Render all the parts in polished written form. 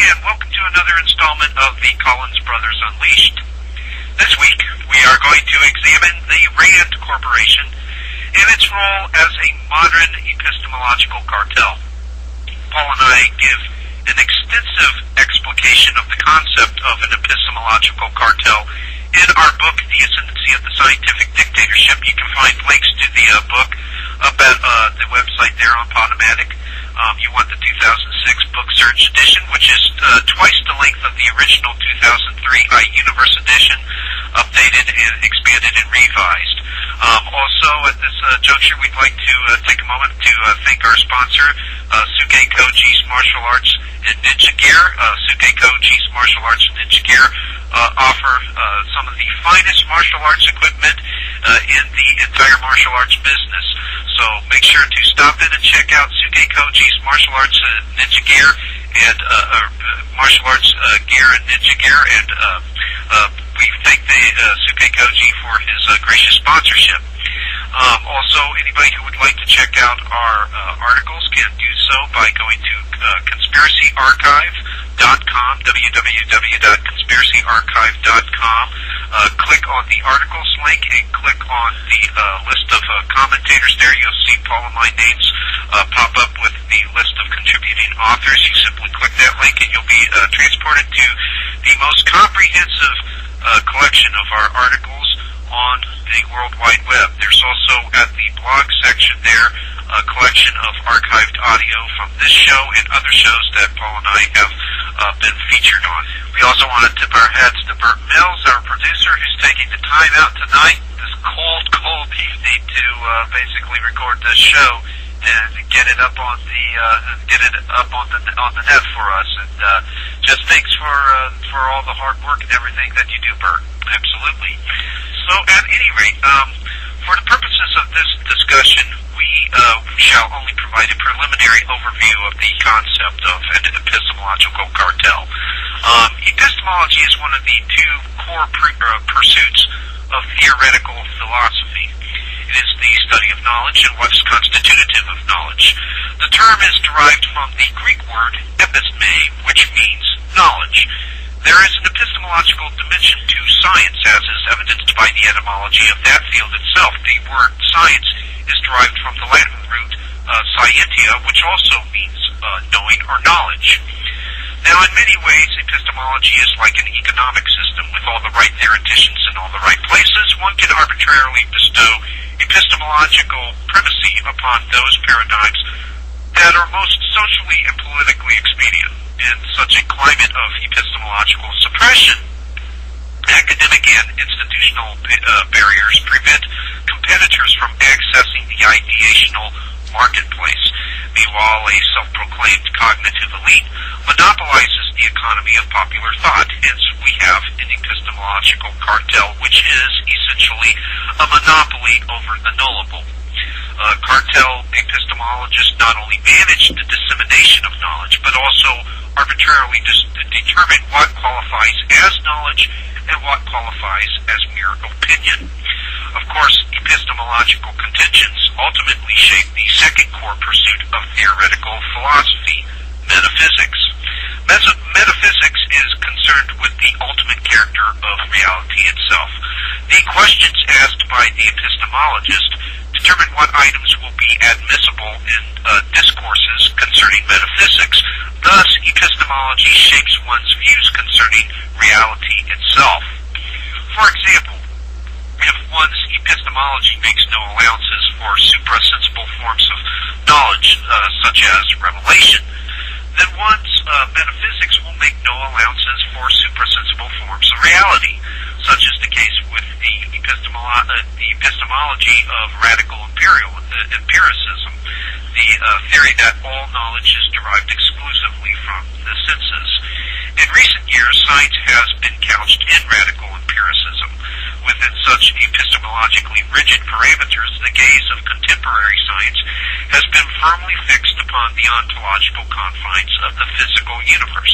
and welcome to another installment of the Collins Brothers Unleashed. This week, we are going to examine the RAND Corporation and its role as a modern epistemological cartel. Paul and I give an extensive explication of the concept of an epistemological cartel in our book, The Ascendancy of the Scientific Dictatorship. You can find links to the book up at the website there on Podomatic. You want the 2006 Book Search edition, which is twice the length of the original 2003 iUniverse edition, updated and expanded and revised. Also, at this juncture, we'd like to take a moment to thank our sponsor, Suke Koji's Martial Arts and Ninja Gear. Suke Koji's Martial Arts and Ninja Gear offer some of the finest martial arts equipment in the entire martial arts business. So make sure to stop in and check out Suke Koji's Martial Arts Ninja Gear and Martial Arts Gear and Ninja Gear, and we thank the Suke Koji for his gracious sponsorship. Also, anybody who would like to check out our articles can do so by going to conspiracyarchive.com, www.conspiracyarchive.com. Click on the articles link and click on the list of commentators there. You'll see Paul and my names pop up with the list of contributing authors. You simply click that link and you'll be transported to the most comprehensive collection of our articles on the World Wide Web. There's also at the blog section there a collection of archived audio from this show and other shows that Paul and I have been featured on. We also want to tip our hats to Bert Mills, our producer, who's taking the time out tonight, this cold evening, to basically record this show and get it up on the net for us. And just thanks for all the hard work and everything that you do, Bert. Absolutely. So, at any rate, for the purposes of this discussion, we shall only provide a preliminary overview of the concept of an epistemological cartel. Epistemology is one of the two core pursuits of theoretical philosophy. It is the study of knowledge and what is constitutive of knowledge. The term is derived from the Greek word episteme, which means knowledge. There is an epistemological dimension to science, as is evidenced by the etymology of that field itself. The word science is derived from the Latin root scientia, which also means knowing or knowledge. Now, in many ways, epistemology is like an economic system with all the right theoreticians in all the right places. One can arbitrarily bestow epistemological primacy upon those paradigms that are most socially and politically expedient. In such a climate of epistemological suppression, academic and institutional barriers prevent competitors from accessing the ideational marketplace. Meanwhile, a self-proclaimed cognitive elite monopolizes the economy of popular thought. Hence, we have an epistemological cartel, which is essentially a monopoly over the knowable. Cartel epistemologists not only manage the dissemination of knowledge, but also arbitrarily determine what qualifies as knowledge and what qualifies as mere opinion. Of course, epistemological contentions ultimately shape the second core pursuit of theoretical philosophy, metaphysics. Metaphysics is concerned with the ultimate character of reality itself. The questions asked by the epistemologist determine what items will be admissible in discourses concerning metaphysics. Thus, epistemology shapes one's views concerning reality itself. For example, if one's epistemology makes no allowances for suprasensible forms of knowledge, such as revelation, then one's metaphysics will make no allowances for suprasensible forms of reality, such is the case with the epistemology of radical empiricism, the theory that all knowledge is derived exclusively from the senses. In recent years, science has been couched in radical empiricism. Within such epistemologically rigid parameters, the gaze of contemporary science has been firmly fixed upon the ontological confines of the physical universe.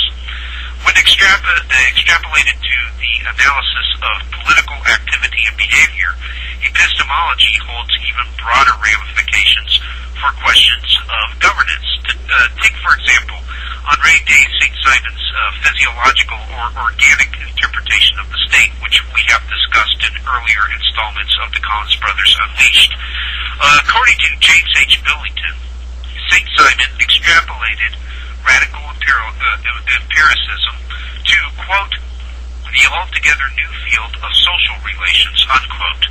When extrapolated to the analysis of political activity and behavior, epistemology holds even broader ramifications for questions of governance. Take, for example, Henri de Saint-Simon's physiological or organic interpretation of the state, which we have discussed in earlier installments of the Collins Brothers Unleashed. According to James H. Billington, Saint-Simon extrapolated radical empiricism to, quote, the altogether new field of social relations, unquote.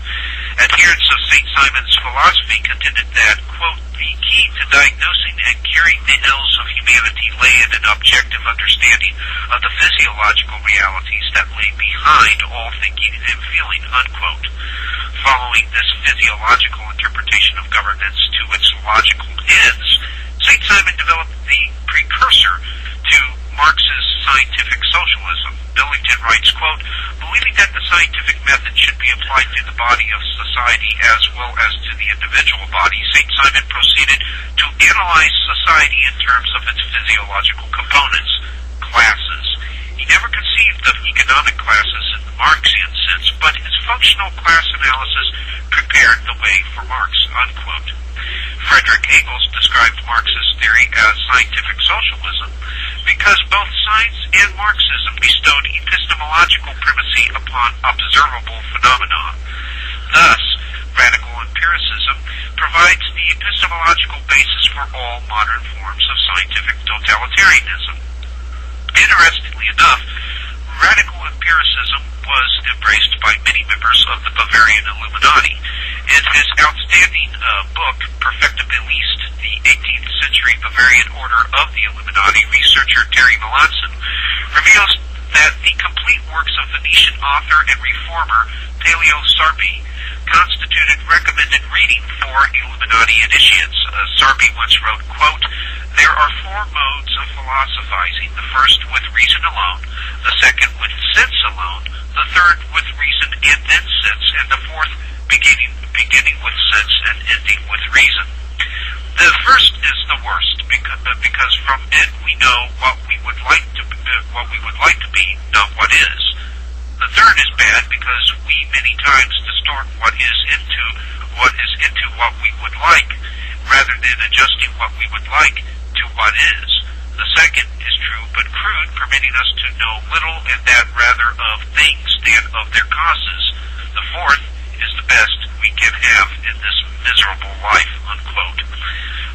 Adherents of St. Simon's philosophy contended that, quote, the key to diagnosing and curing the ills of humanity lay in an objective understanding of the physiological realities that lay behind all thinking and feeling, unquote. Following this physiological interpretation of governance to its logical ends, St. Simon developed the precursor to Marx's scientific socialism. Billington writes, quote, believing that the scientific method should be applied to the body of society as well as to the individual body, St. Simon proceeded to analyze society in terms of its physiological components, classes. He never conceived of economic classes in the Marxian sense, but his functional class analysis prepared the way for Marx, unquote. Frederick Engels described Marx's theory as scientific socialism because both science and Marxism bestowed epistemological primacy upon observable phenomena. Thus, radical empiricism provides the epistemological basis for all modern forms of scientific totalitarianism. Interestingly enough, radical empiricism was embraced by many members of the Bavarian Illuminati. In his outstanding book, Perfectibilist, the 18th century Bavarian Order of the Illuminati, researcher Terry Melanson reveals that the complete works of Venetian author and reformer Paleo Sarpi constituted recommended reading for Illuminati initiates. Sarpi once wrote, quote, there are four modes of philosophizing, the first with reason alone, the second with sense alone, the third with reason and then sense, and the fourth beginning with sense and ending with reason. The first is the worst because from it we know what we would like to be, not what is. The third is bad because we many times distort what is into what we would like, rather than adjusting what we would like to what is. The second is true but crude, permitting us to know little and that rather of things than of their causes. The fourth is the best we can have in this miserable life, unquote.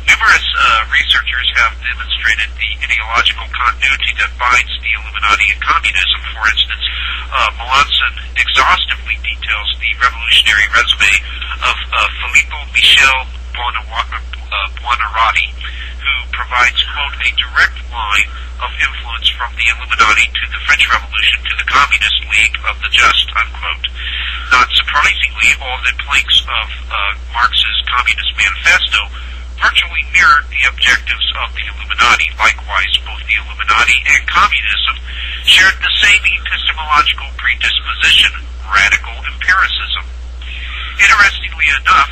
Numerous researchers have demonstrated the ideological continuity that binds the Illuminati and communism. For instance, Melanson exhaustively details the revolutionary resume of Filippo Michel Buonarroti, who provides, quote, a direct line of influence from the Illuminati to the French Revolution to the Communist League of the Just, unquote. Not surprisingly, all the planks of Marx's Communist Manifesto virtually mirrored the objectives of the Illuminati. Likewise, both the Illuminati and communism shared the same epistemological predisposition, radical empiricism. Interestingly enough,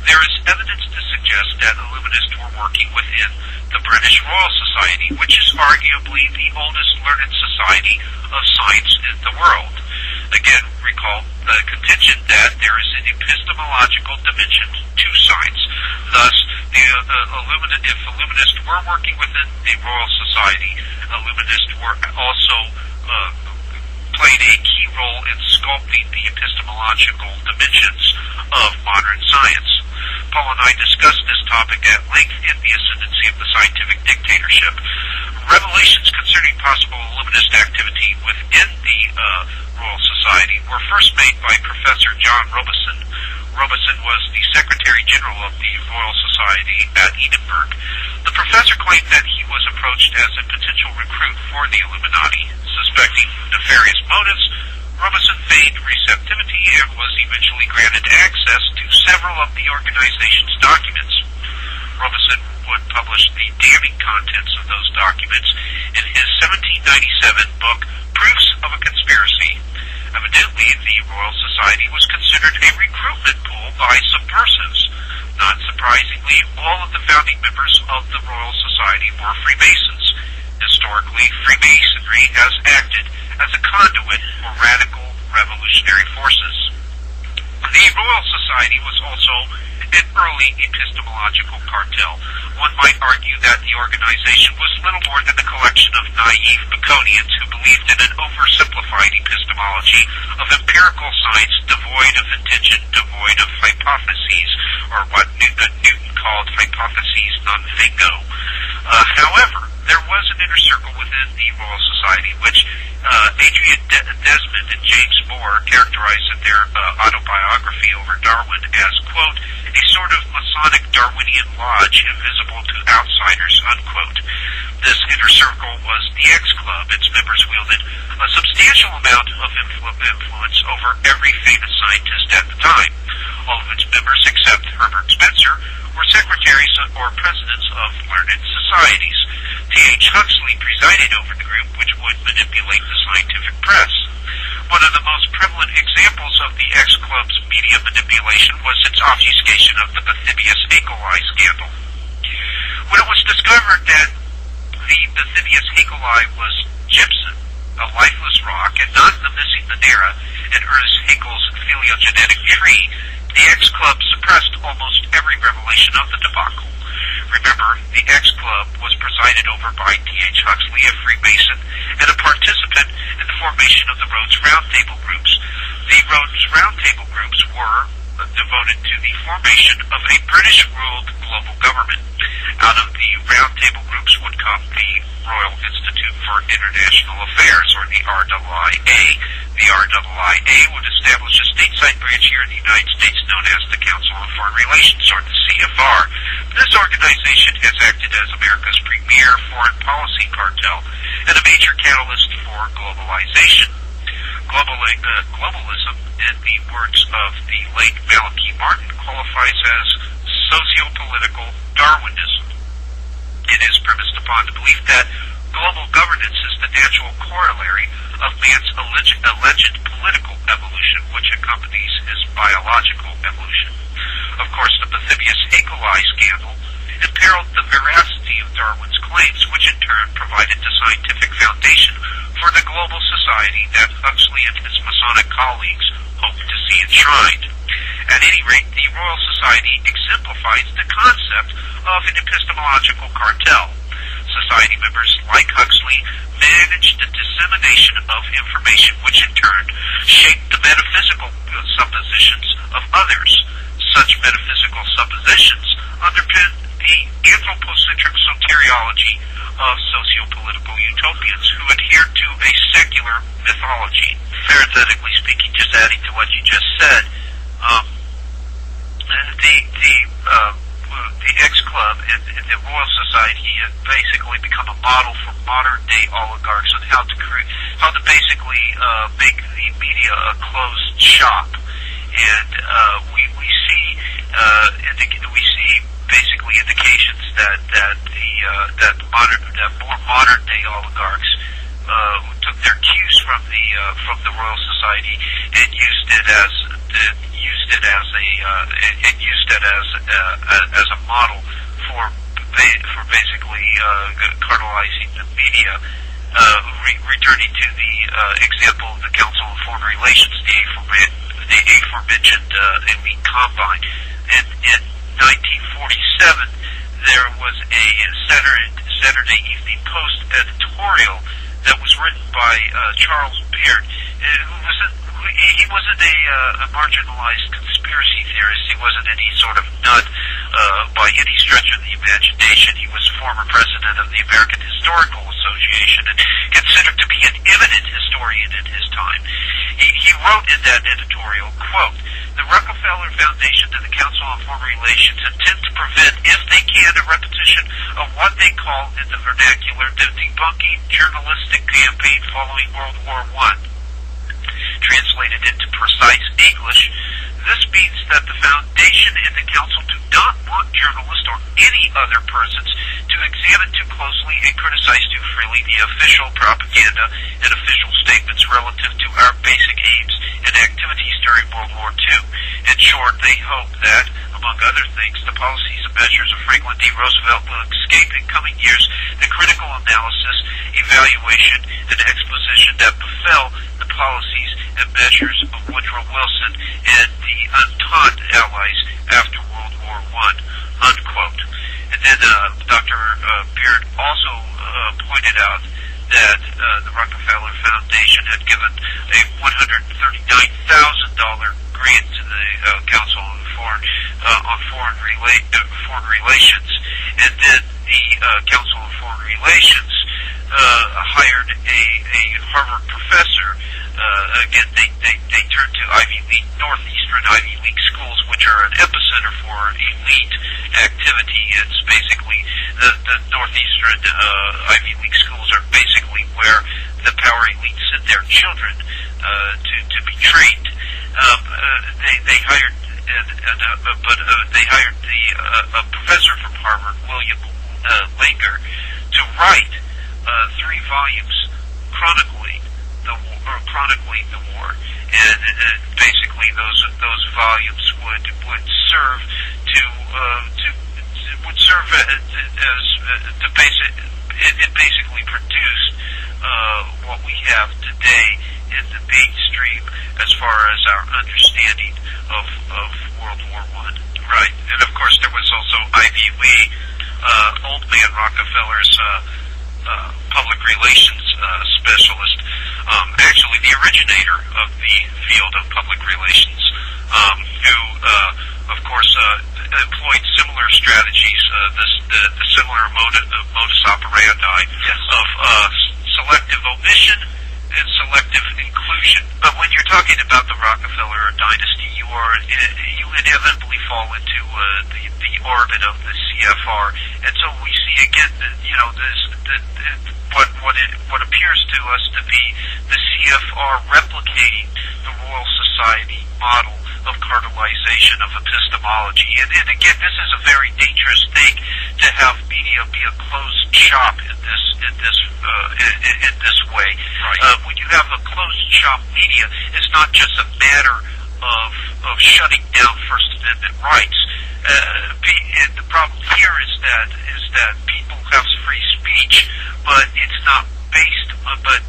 there is evidence to suggest that Illuminists were working within the British Royal Society, which is arguably the oldest learned society of science in the world. Again, recall the contention that there is an epistemological dimension to science. Thus, if Illuminists were working within the Royal Society, Illuminists were also played a key role in sculpting the epistemological dimensions of modern science. Paul and I discussed this topic at length in The Ascendancy of the Scientific Dictatorship. Revelations concerning possible Illuminist activity within the Royal Society were first made by Professor John Robison. Robison was the Secretary General of the Royal Society at Edinburgh. The professor claimed that he was approached as a potential recruit for the Illuminati. Suspecting nefarious motives, Robison feigned receptivity and was eventually granted access to several of the organization's documents. Robison would publish the damning contents of those documents in his 1797 book, Proofs of a Conspiracy. Evidently, the Royal Society was considered a recruitment pool by subversives. Not surprisingly, all of the founding members of the Royal Society were Freemasons. Historically, Freemasonry has acted as a conduit for radical revolutionary forces. The Royal Society was also an early epistemological cartel. One might argue that the organization was little more than a collection of naive Baconians who believed in an oversimplified epistemology of empirical science devoid of intention, devoid of hypotheses, or what Newton called hypotheses non fingo. However, there was an inner circle within the Royal Society which Adrian Desmond and James Moore characterized in their autobiography over Darwin as, quote, a sort of Masonic Darwinian lodge invisible to outsiders, unquote. This inner circle was the X Club. Its members wielded a substantial amount of influence over every famous scientist at the time. All of its members, except Herbert Spencer, were secretaries or presidents of learned societies. T.H. Huxley presided over the group, which would manipulate the scientific press. One of the most prevalent examples of the X Club's media manipulation was its obfuscation of the Bathybius E. coli scandal. When it was discovered that the Bathybius E. coli was gypsum, a lifeless rock, and not the missing Monera in Ernest Haeckel's phylogenetic tree, the X Club suppressed almost every revelation of the debacle. Remember, the X Club was presided over by T.H. Huxley, a Freemason, and a participant in the formation of the Rhodes Roundtable groups. The Rhodes Roundtable groups were devoted to the formation of a British-ruled global government. Out of the Roundtable groups would come the Royal Institute for International Affairs, or the RIIA. The RIIA would establish a stateside branch here in the United States known as the Council on Foreign Relations, or the CFR. This organization has acted as America's premier foreign policy cartel and a major catalyst for globalization. Globalism, in the words of the late Malachi Martin, qualifies as socio-political Darwinism. It is premised upon the belief that global governance is the natural corollary of man's alleged political evolution, which accompanies his biological evolution. Of course, the Bathybius E. coli scandal imperiled the veracity of Darwin's claims, which in turn provided the scientific foundation for the global society that Huxley and his Masonic colleagues hoped to see enshrined. At any rate, the Royal Society exemplifies the concept of an epistemological cartel. Society members like Huxley managed the dissemination of information which in turn shaped the metaphysical suppositions of others. Such metaphysical suppositions underpin the anthropocentric soteriology of socio-political utopians who adhere to a secular mythology. Parenthetically speaking, just adding to what you just said, the X Club and the Royal Society have basically become a model for modern-day oligarchs on how to basically make the media a closed shop. And we see basically indications that more modern day oligarchs took their cues from the Royal Society and used it as a model for basically cartelizing the media. Returning to the example of the Council on Foreign Relations, the aforementioned elite combine. In 1947, there was a Saturday Evening Post editorial that was written by Charles Beard. He wasn't a marginalized conspiracy theorist. He wasn't any sort of nut by any stretch of the imagination. He was former president of the American Historical Association and considered to be an eminent historian in his time. He wrote in that editorial, quote, "The Rockefeller Foundation and the Council on Foreign Relations intend to prevent, if they can, a repetition of what they call in the vernacular the debunking journalistic campaign following World War I. Translated into precise English, this means that the Foundation and the Council do not want journalists or any other persons to examine too closely and criticize too freely the official propaganda and official statements relative to our basic aims and activities during World War II. In short, they hope that, among other things, the policies and measures of Franklin D. Roosevelt will escape in coming years the critical analysis, evaluation, and exposition that befell the policies and measures of Woodrow Wilson and the Entente allies after World War I, unquote. And then Dr. Beard also pointed out that the Rockefeller Foundation had given a $139,000 grant to the Council on Foreign Relations, and then the Council on Foreign Relations hired a Harvard professor. Again, they turned to northeastern Ivy League schools, which are an epicenter for elite activity. It's basically the northeastern Ivy League schools are basically where the power elite send their children to be trained. They hired a professor from Harvard, William Langer, to write 3 volumes chronicling the war, and basically those volumes would serve it basically produced what we have today in the mainstream as far as our understanding of World War I. Right, and of course there was also Ivy Lee, old man Rockefeller's public relations specialist, actually the originator of the field of public relations, who, of course, employed similar strategies, the similar modus operandi of selective omission and selective inclusion. But when you're talking about the Rockefeller dynasty, you inevitably fall into the orbit of the CFR, and so we see again, what appears to us to be the CFR replicating the Royal Society model of cartelization of epistemology. And again, this is a very dangerous thing to have media be a closed shop in this way. Right. When you have a closed shop media, it's not just a matter of shutting down First Amendment rights. And the problem here is that people have free speech, but it's not based. But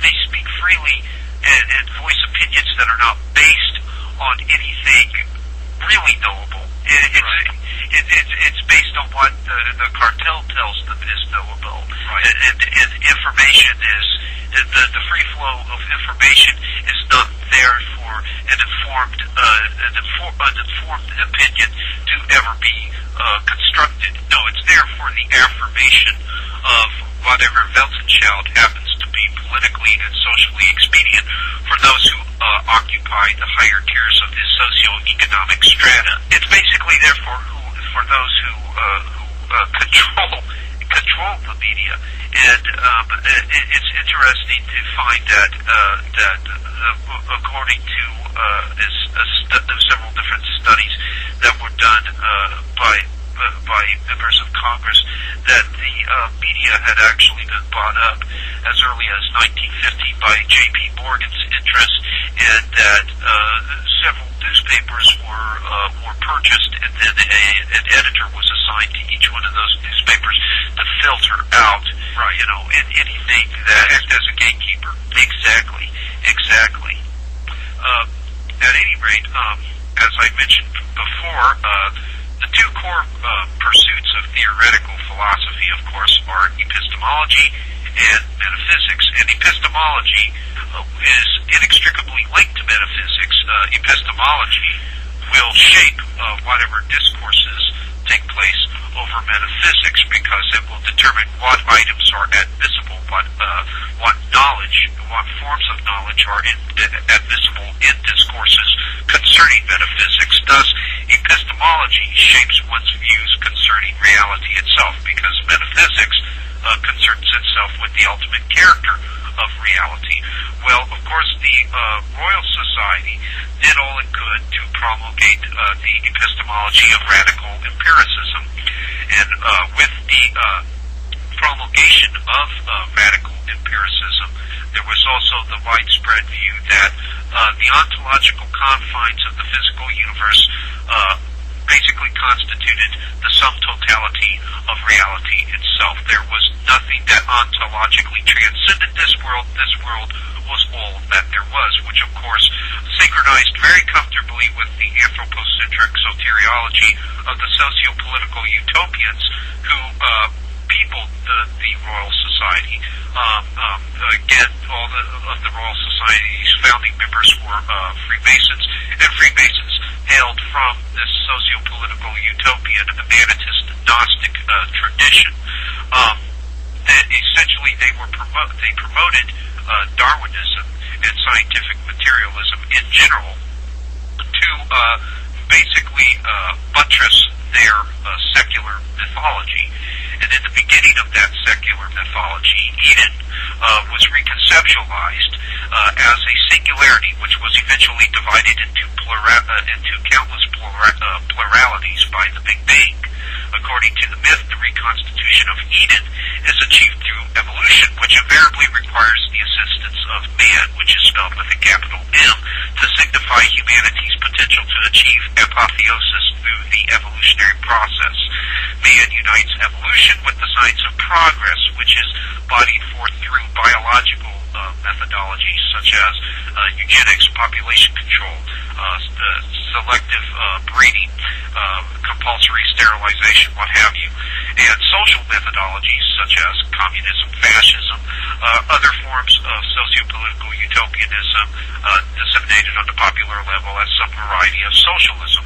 they speak freely and voice opinions that are not based on anything really knowable. It's based on what the cartel tells them is knowable. Right. And information is the free flow of information is not there for an informed opinion to ever be constructed. No, it's there for the affirmation of whatever Weltanschauung happens to be politically and socially expedient for those who occupy the higher tiers of the socioeconomic strata. It's basically there for those who control the media, and it's interesting to find that according to several different studies that were done by members of Congress, that the media had actually been bought up as early as 1950 by J.P. Morgan's interest, and that several newspapers were purchased, and then an editor was assigned to each one of those newspapers to filter out, anything that act as a gatekeeper. Exactly. At any rate, as I mentioned before, the two core pursuits of theoretical philosophy, of course, are epistemology and metaphysics. And epistemology is inextricably linked to metaphysics. Epistemology will shape whatever discourses take place over metaphysics, because it will determine what items are admissible, what knowledge, what forms of knowledge are admissible in discourses concerning metaphysics. Thus, epistemology shapes one's views concerning reality itself, because metaphysics concerns itself with the ultimate character of reality. Well, of course, the Royal Society did all it could to promulgate the epistemology of radical empiricism, and with the promulgation of radical empiricism, there was also the widespread view that the ontological confines of the physical universe basically constituted the sum totality of reality itself. There was nothing that ontologically transcended this world. This world was all that there was, which of course synchronized very comfortably with the anthropocentric soteriology of the socio-political utopians who peopled the Royal Society. Again, all of the Royal Society's founding members were Freemasons, and Freemasons hailed from this socio-political utopian, humanitist, Gnostic tradition. That essentially they promoted Darwinism and scientific materialism in general to basically buttress their secular mythology. And in the beginning of that secular mythology, Eden was reconceptualized as a singularity, which was eventually divided into countless pluralities by the Big Bang. According to the myth, the reconstitution of Eden is achieved through evolution, which invariably requires the assistance of man, which is spelled with a capital M, to signify humanity's potential to achieve apotheosis through the evolutionary process. Man unites evolution with the science of progress, which is bodied forth through biological methodologies such as eugenics, population control, selective breeding, compulsory sterilization, what have you, and social methodologies such as communism, fascism, other forms of socio-political utopianism disseminated on the popular level as some variety of socialism.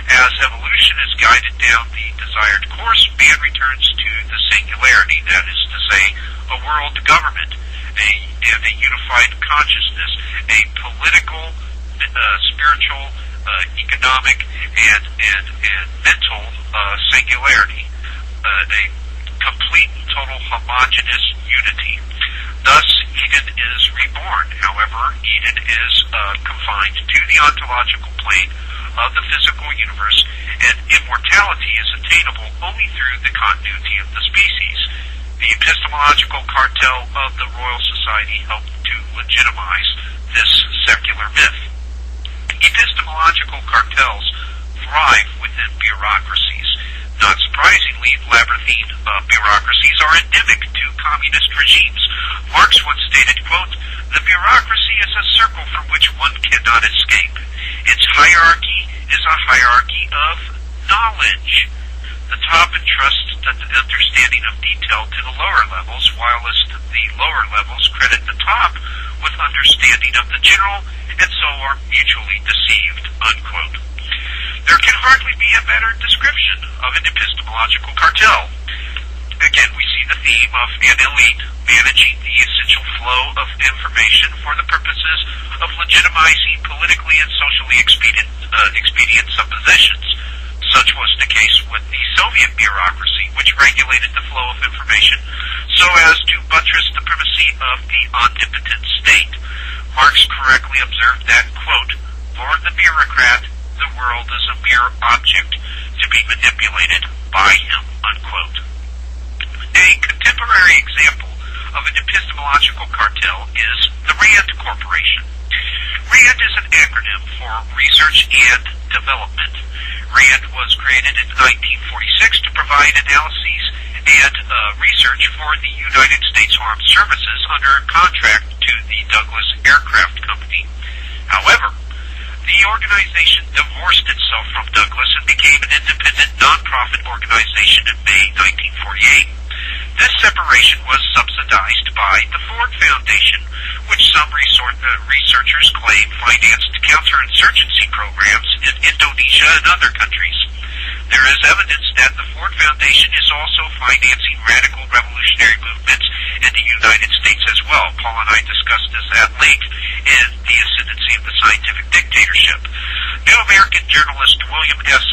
As evolution is guided down the desired course, man returns to the singularity, that is to say, a world government, and a unified consciousness, a political, spiritual, economic, and mental singularity, a complete and total homogeneous unity. Thus, Eden is reborn. However, Eden is confined to the ontological plane of the physical universe, and immortality is attainable only through the continuity of the species. The epistemological cartel of the Royal Society helped to legitimize this secular myth. Epistemological cartels thrive within bureaucracies. Not surprisingly, labyrinthine bureaucracies are endemic to communist regimes. Marx once stated, quote, "The bureaucracy is a circle from which one cannot escape. Its hierarchy is a hierarchy of knowledge. The top entrusts the understanding of detail to the lower levels, whilst the lower levels credit the top with understanding of the general, and so are mutually deceived," unquote. There can hardly be a better description of an epistemological cartel. Again, we see the theme of an elite managing the essential flow of information for the purposes of legitimizing politically and socially expedient suppositions. Such was the case with the Soviet bureaucracy, which regulated the flow of information so as to buttress the primacy of the omnipotent state. Marx correctly observed that, quote, "For the bureaucrat, the world is a mere object to be manipulated by him," unquote. A contemporary example of an epistemological cartel is the RAND Corporation. RAND is an acronym for Research and Development. RAND was created in 1946 to provide analyses and research for the United States Armed Services under a contract to the Douglas Aircraft Company. However, the organization divorced itself from Douglas and became an independent nonprofit organization in May 1948. This separation was subsidized by the Ford Foundation, which some researchers claim financed counterinsurgency programs in Indonesia and other countries. There is evidence that the Ford Foundation is also financing radical revolutionary movements in the United States as well. Paul and I discussed this at length in The Ascendancy of the Scientific Dictatorship. New American journalist William F.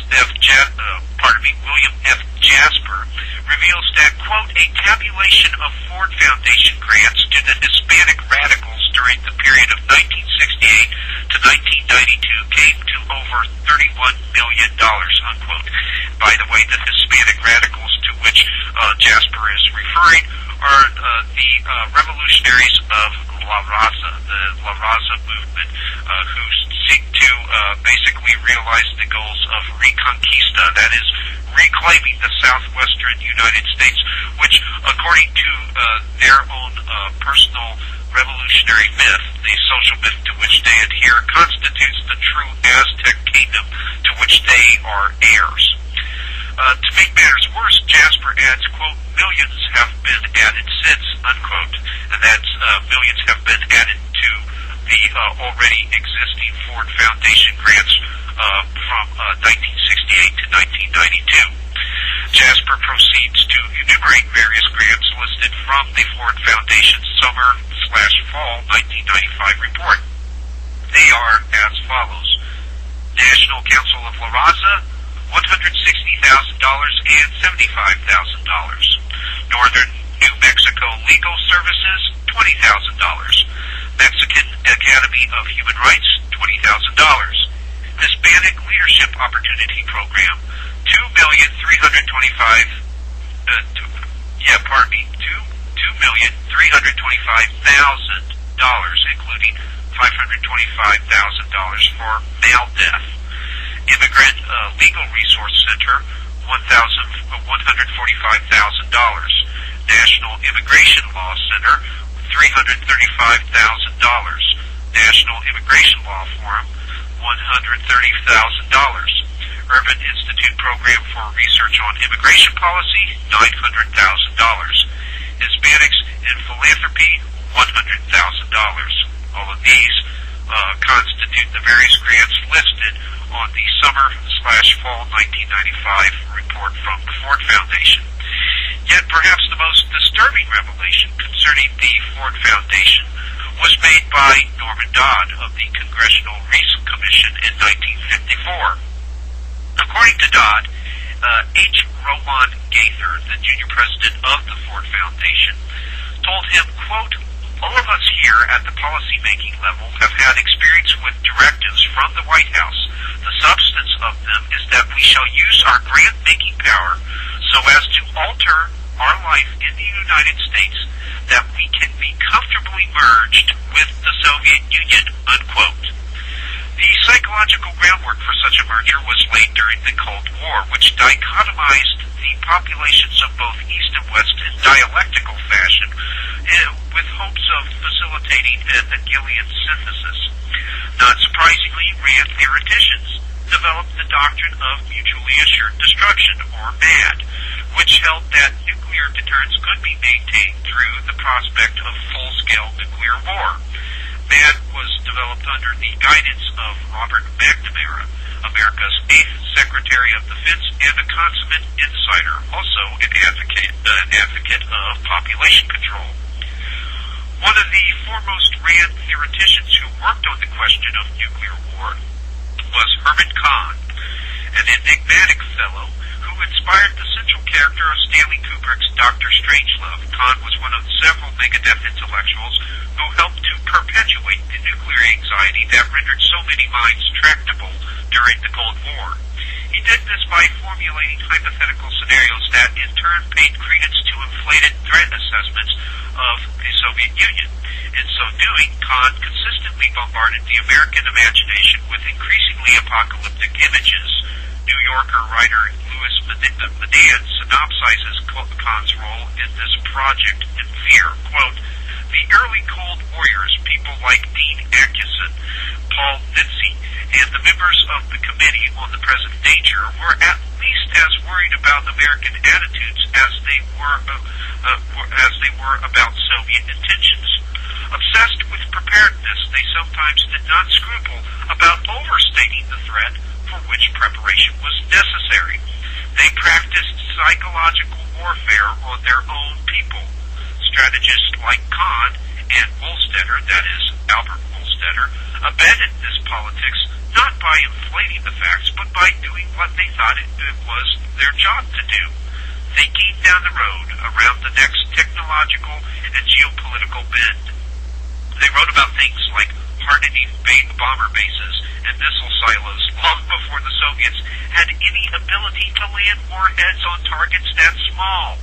Jasper reveals that, quote, "A tabulation of Ford Foundation grants to the Hispanic radicals during the period of 1968 to 1992 came to over $31 million, unquote. By the way, the Hispanic radicals to which Jasper is referring are the revolutionaries of La Raza movement, who seek to basically realize the goals of Reconquista, that is, reclaiming the southwestern United States, which, according to their own personal revolutionary myth, the social myth to which they adhere, constitutes the true Aztec kingdom to which they are heirs. To make matters worse, Jasper adds, quote, millions have been added since, unquote, and that's millions have been added to the already existing Ford Foundation grants from 1968 to 1992. Jasper proceeds to enumerate various grants listed from the Ford Foundation summer/fall 1995 report. They are as follows: National Council of La Raza, $160,000 and $75,000. Northern New Mexico Legal Services, $20,000. Mexican Academy of Human Rights, $20,000. Hispanic Leadership Opportunity Program, $2,325,000, including $525,000 for male death. Immigrant Legal Resource Center, $145,000. National Immigration Law Center, $335,000. National Immigration Law Forum, $130,000. Urban Institute Program for Research on Immigration Policy, $900,000. Hispanics in Philanthropy, $100,000. All of these constitute the various grants listed on the summer/fall 1995 report from the Ford Foundation. Yet perhaps the most disturbing revelation concerning the Ford Foundation was made by Norman Dodd of the Congressional Reese Commission in 1954. According to Dodd, H. Rowan Gaither, the junior president of the Ford Foundation, told him, quote, all of us here at the policy-making level have had experience with directives from the White House. The substance of them is that we shall use our grant-making power so as to alter our life in the United States that we can be comfortably merged with the Soviet Union, unquote. The psychological groundwork for such a merger was laid during the Cold War, which dichotomized the populations of both East and West in dialectical fashion, with hopes of facilitating an Hegelian synthesis. Not surprisingly, Rand theoreticians developed the doctrine of mutually assured destruction, or MAD, which held that nuclear deterrence could be maintained through the prospect of full-scale nuclear war. MAD was developed under the guidance of Robert McNamara, America's 8th Secretary of Defense and a consummate insider, also an advocate of population control. One of the foremost Rand theoreticians who worked on the question of nuclear war was Herman Kahn, an enigmatic fellow who inspired the central character of Stanley Kubrick's Dr. Strangelove. Kahn was one of several Megadeth intellectuals who helped to perpetuate the nuclear anxiety that rendered so many minds tractable during the Cold War. He did this by formulating hypothetical scenarios that in turn paid credence to inflated threat assessments of the Soviet Union. In so doing, Kahn consistently bombarded the American imagination with increasingly apocalyptic images. New Yorker writer Louis Medan synopsizes Kahn's role in this project in fear. Quote, the early Cold Warriors, people like Dean Acheson, Paul Vinci, and the members of the Committee on the Present Danger were at least as worried about American attitudes as they were about Soviet intentions. Obsessed with preparedness, they sometimes did not scruple about overstating the threat for which preparation was necessary. They practiced psychological warfare on their own people. Strategists like Kahn and Wohlstetter, that is, Albert Wohlstetter, abetted this politics not by inflating the facts, but by doing what they thought it was their job to do, thinking down the road around the next technological and geopolitical bend. They wrote about things like hardening bomber bases and missile silos long before the Soviets had any ability to land warheads on targets that small.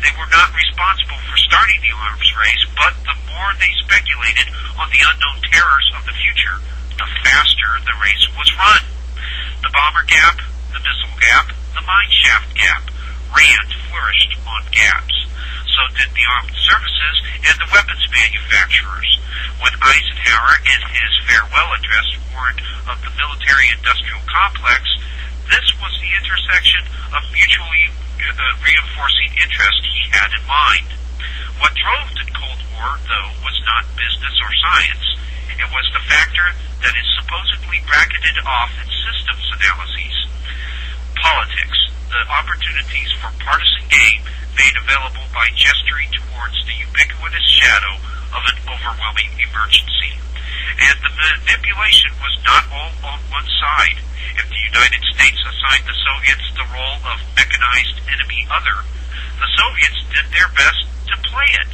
They were not responsible for starting the arms race, but the more they speculated on the unknown terrors of the future, the faster the race was run. The bomber gap, the missile gap, the mine shaft gap. Rand flourished on gaps. So did the armed services and the weapons manufacturers. When Eisenhower, in his farewell address, warned of the military-industrial complex, this was the intersection of mutually reinforcing interest he had in mind. What drove the Cold War, though, was not business or science. It was the factor that is supposedly bracketed off in systems analyses. Politics, the opportunities for partisan gain made available by gesturing towards the ubiquitous shadow of an overwhelming emergency. And the manipulation was not all on one side. If the United States assigned the Soviets the role of mechanized enemy other, the Soviets did their best to play it.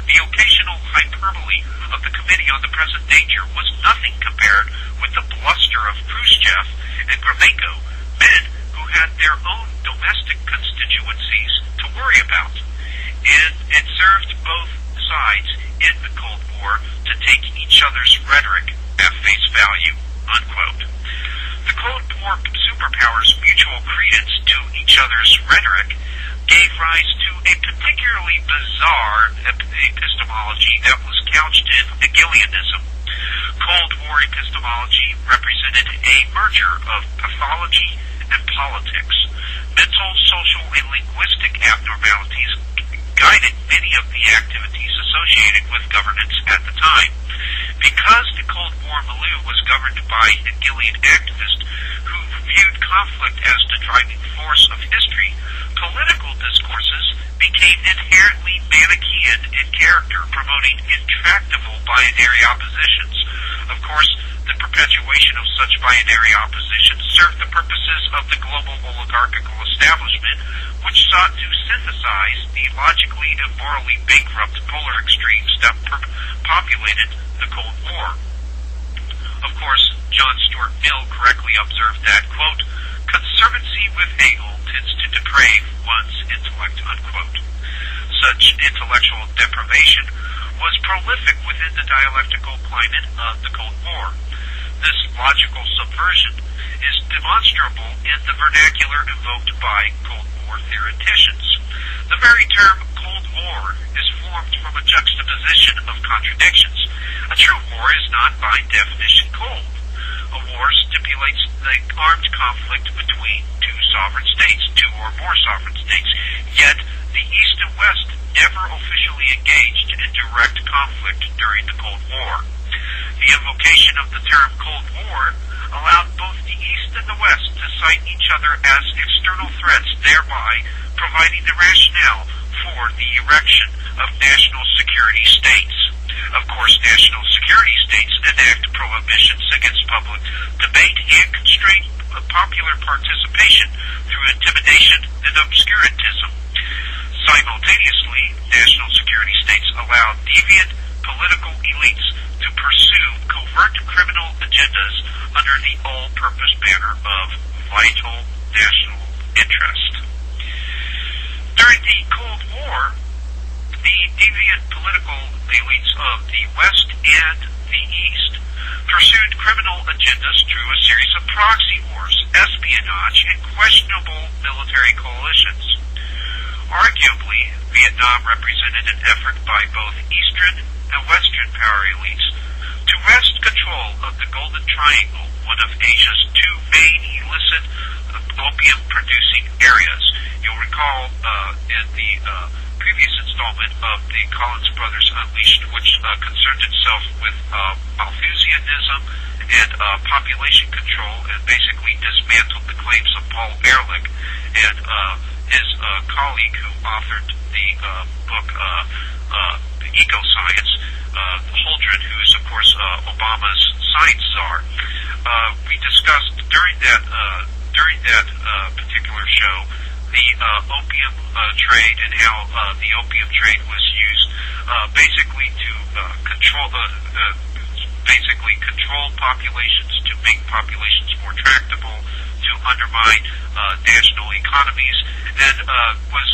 The occasional hyperbole of the Committee on the Present Danger was nothing compared with the bluster of Khrushchev and Gromyko, men who had their own domestic constituencies to worry about. And it served both sides in the Cold War to take each other's rhetoric at face value, unquote. The Cold War superpowers' mutual credence to each other's rhetoric gave rise to a particularly bizarre epistemology that was couched in Hegelianism. Cold War epistemology represented a merger of pathology and politics. Mental, social, and linguistic abnormalities guided many of the activities associated with governance at the time. Because the Cold War milieu was governed by Hegelian activists who viewed conflict as the driving force of history, political discourses became inherently Manichaean in character, promoting intractable binary oppositions. Of course, the perpetuation of such binary oppositions served the purposes of the global oligarchical establishment, which sought to synthesize the logically and morally bankrupt polar extremes that populated the Cold War. Of course, John Stuart Mill correctly observed that, quote, conservancy with Hegel tends to deprave one's intellect, unquote. Such intellectual deprivation was prolific within the dialectical climate of the Cold War. This logical subversion is demonstrable in the vernacular evoked by Cold War theoreticians. The very term Cold War is formed from a juxtaposition of contradictions. A true war is not by definition cold. A war stipulates the armed conflict between two sovereign states, two or more sovereign states. Yet, the East and West never officially engaged in direct conflict during the Cold War. The invocation of the term Cold War allowed both the East and the West to cite each other as external threats, thereby providing the rationale for the erection of national security states. Of course, national security states enact prohibitions against public debate and constrain popular participation through intimidation and obscurantism. Simultaneously, national security states allow deviant political elites to pursue covert criminal agendas under the all-purpose banner of vital national interest. During the Cold War, the deviant political elites of the West and the East pursued criminal agendas through a series of proxy wars, espionage, and questionable military coalitions. Arguably, Vietnam represented an effort by both Eastern and Western power elites to wrest control of the Golden Triangle, one of Asia's two main illicit opium-producing areas. You'll recall in the previous installment of the Collins Brothers Unleashed, which concerned itself with Malthusianism and population control, and basically dismantled the claims of Paul Ehrlich and his colleague who authored the book Eco-Science, Holdren, who is, of course, Obama's science czar. We discussed during that particular show the opium trade and how the opium trade was used basically to control populations, to make populations more tractable, to undermine national economies, and was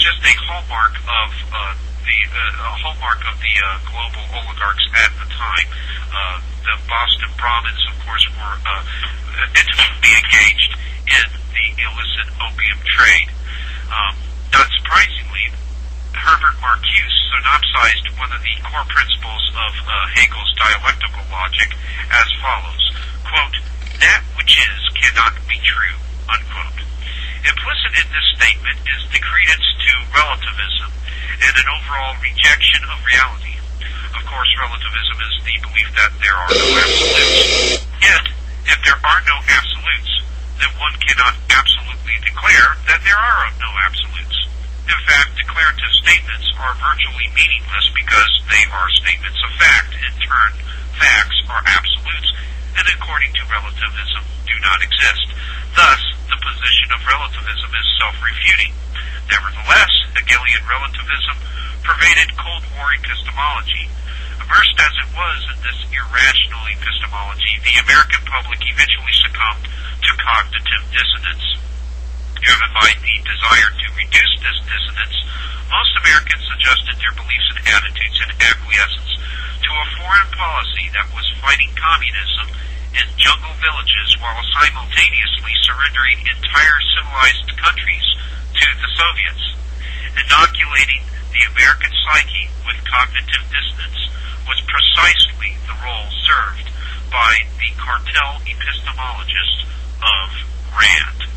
just a hallmark of the global oligarchs at the time. The Boston Brahmins, of course, were intimately engaged in the illicit opium trade. Not surprisingly, Herbert Marcuse synopsized one of the core principles of Hegel's dialectical logic as follows, quote, "That which is cannot be true," unquote. Implicit in this statement is the credence to relativism and an overall rejection of reality. Of course, relativism is the belief that there are no absolutes. Yet, if there are no absolutes, then one cannot absolutely declare that there are no absolutes. In fact, declarative statements are virtually meaningless because they are statements of fact. In turn, facts are absolutes, and according to relativism, do not exist. Thus, the position of relativism is self-refuting. Nevertheless, Hegelian relativism pervaded Cold War epistemology. Immersed as it was in this irrational epistemology, the American public eventually succumbed to cognitive dissonance. Driven by the desire to reduce this dissonance, most Americans adjusted their beliefs and attitudes in acquiescence to a foreign policy that was fighting communism in jungle villages while simultaneously surrendering entire civilized countries to the Soviets. Inoculating the American psyche with cognitive dissonance was precisely the role served by the cartel epistemologists of RAND.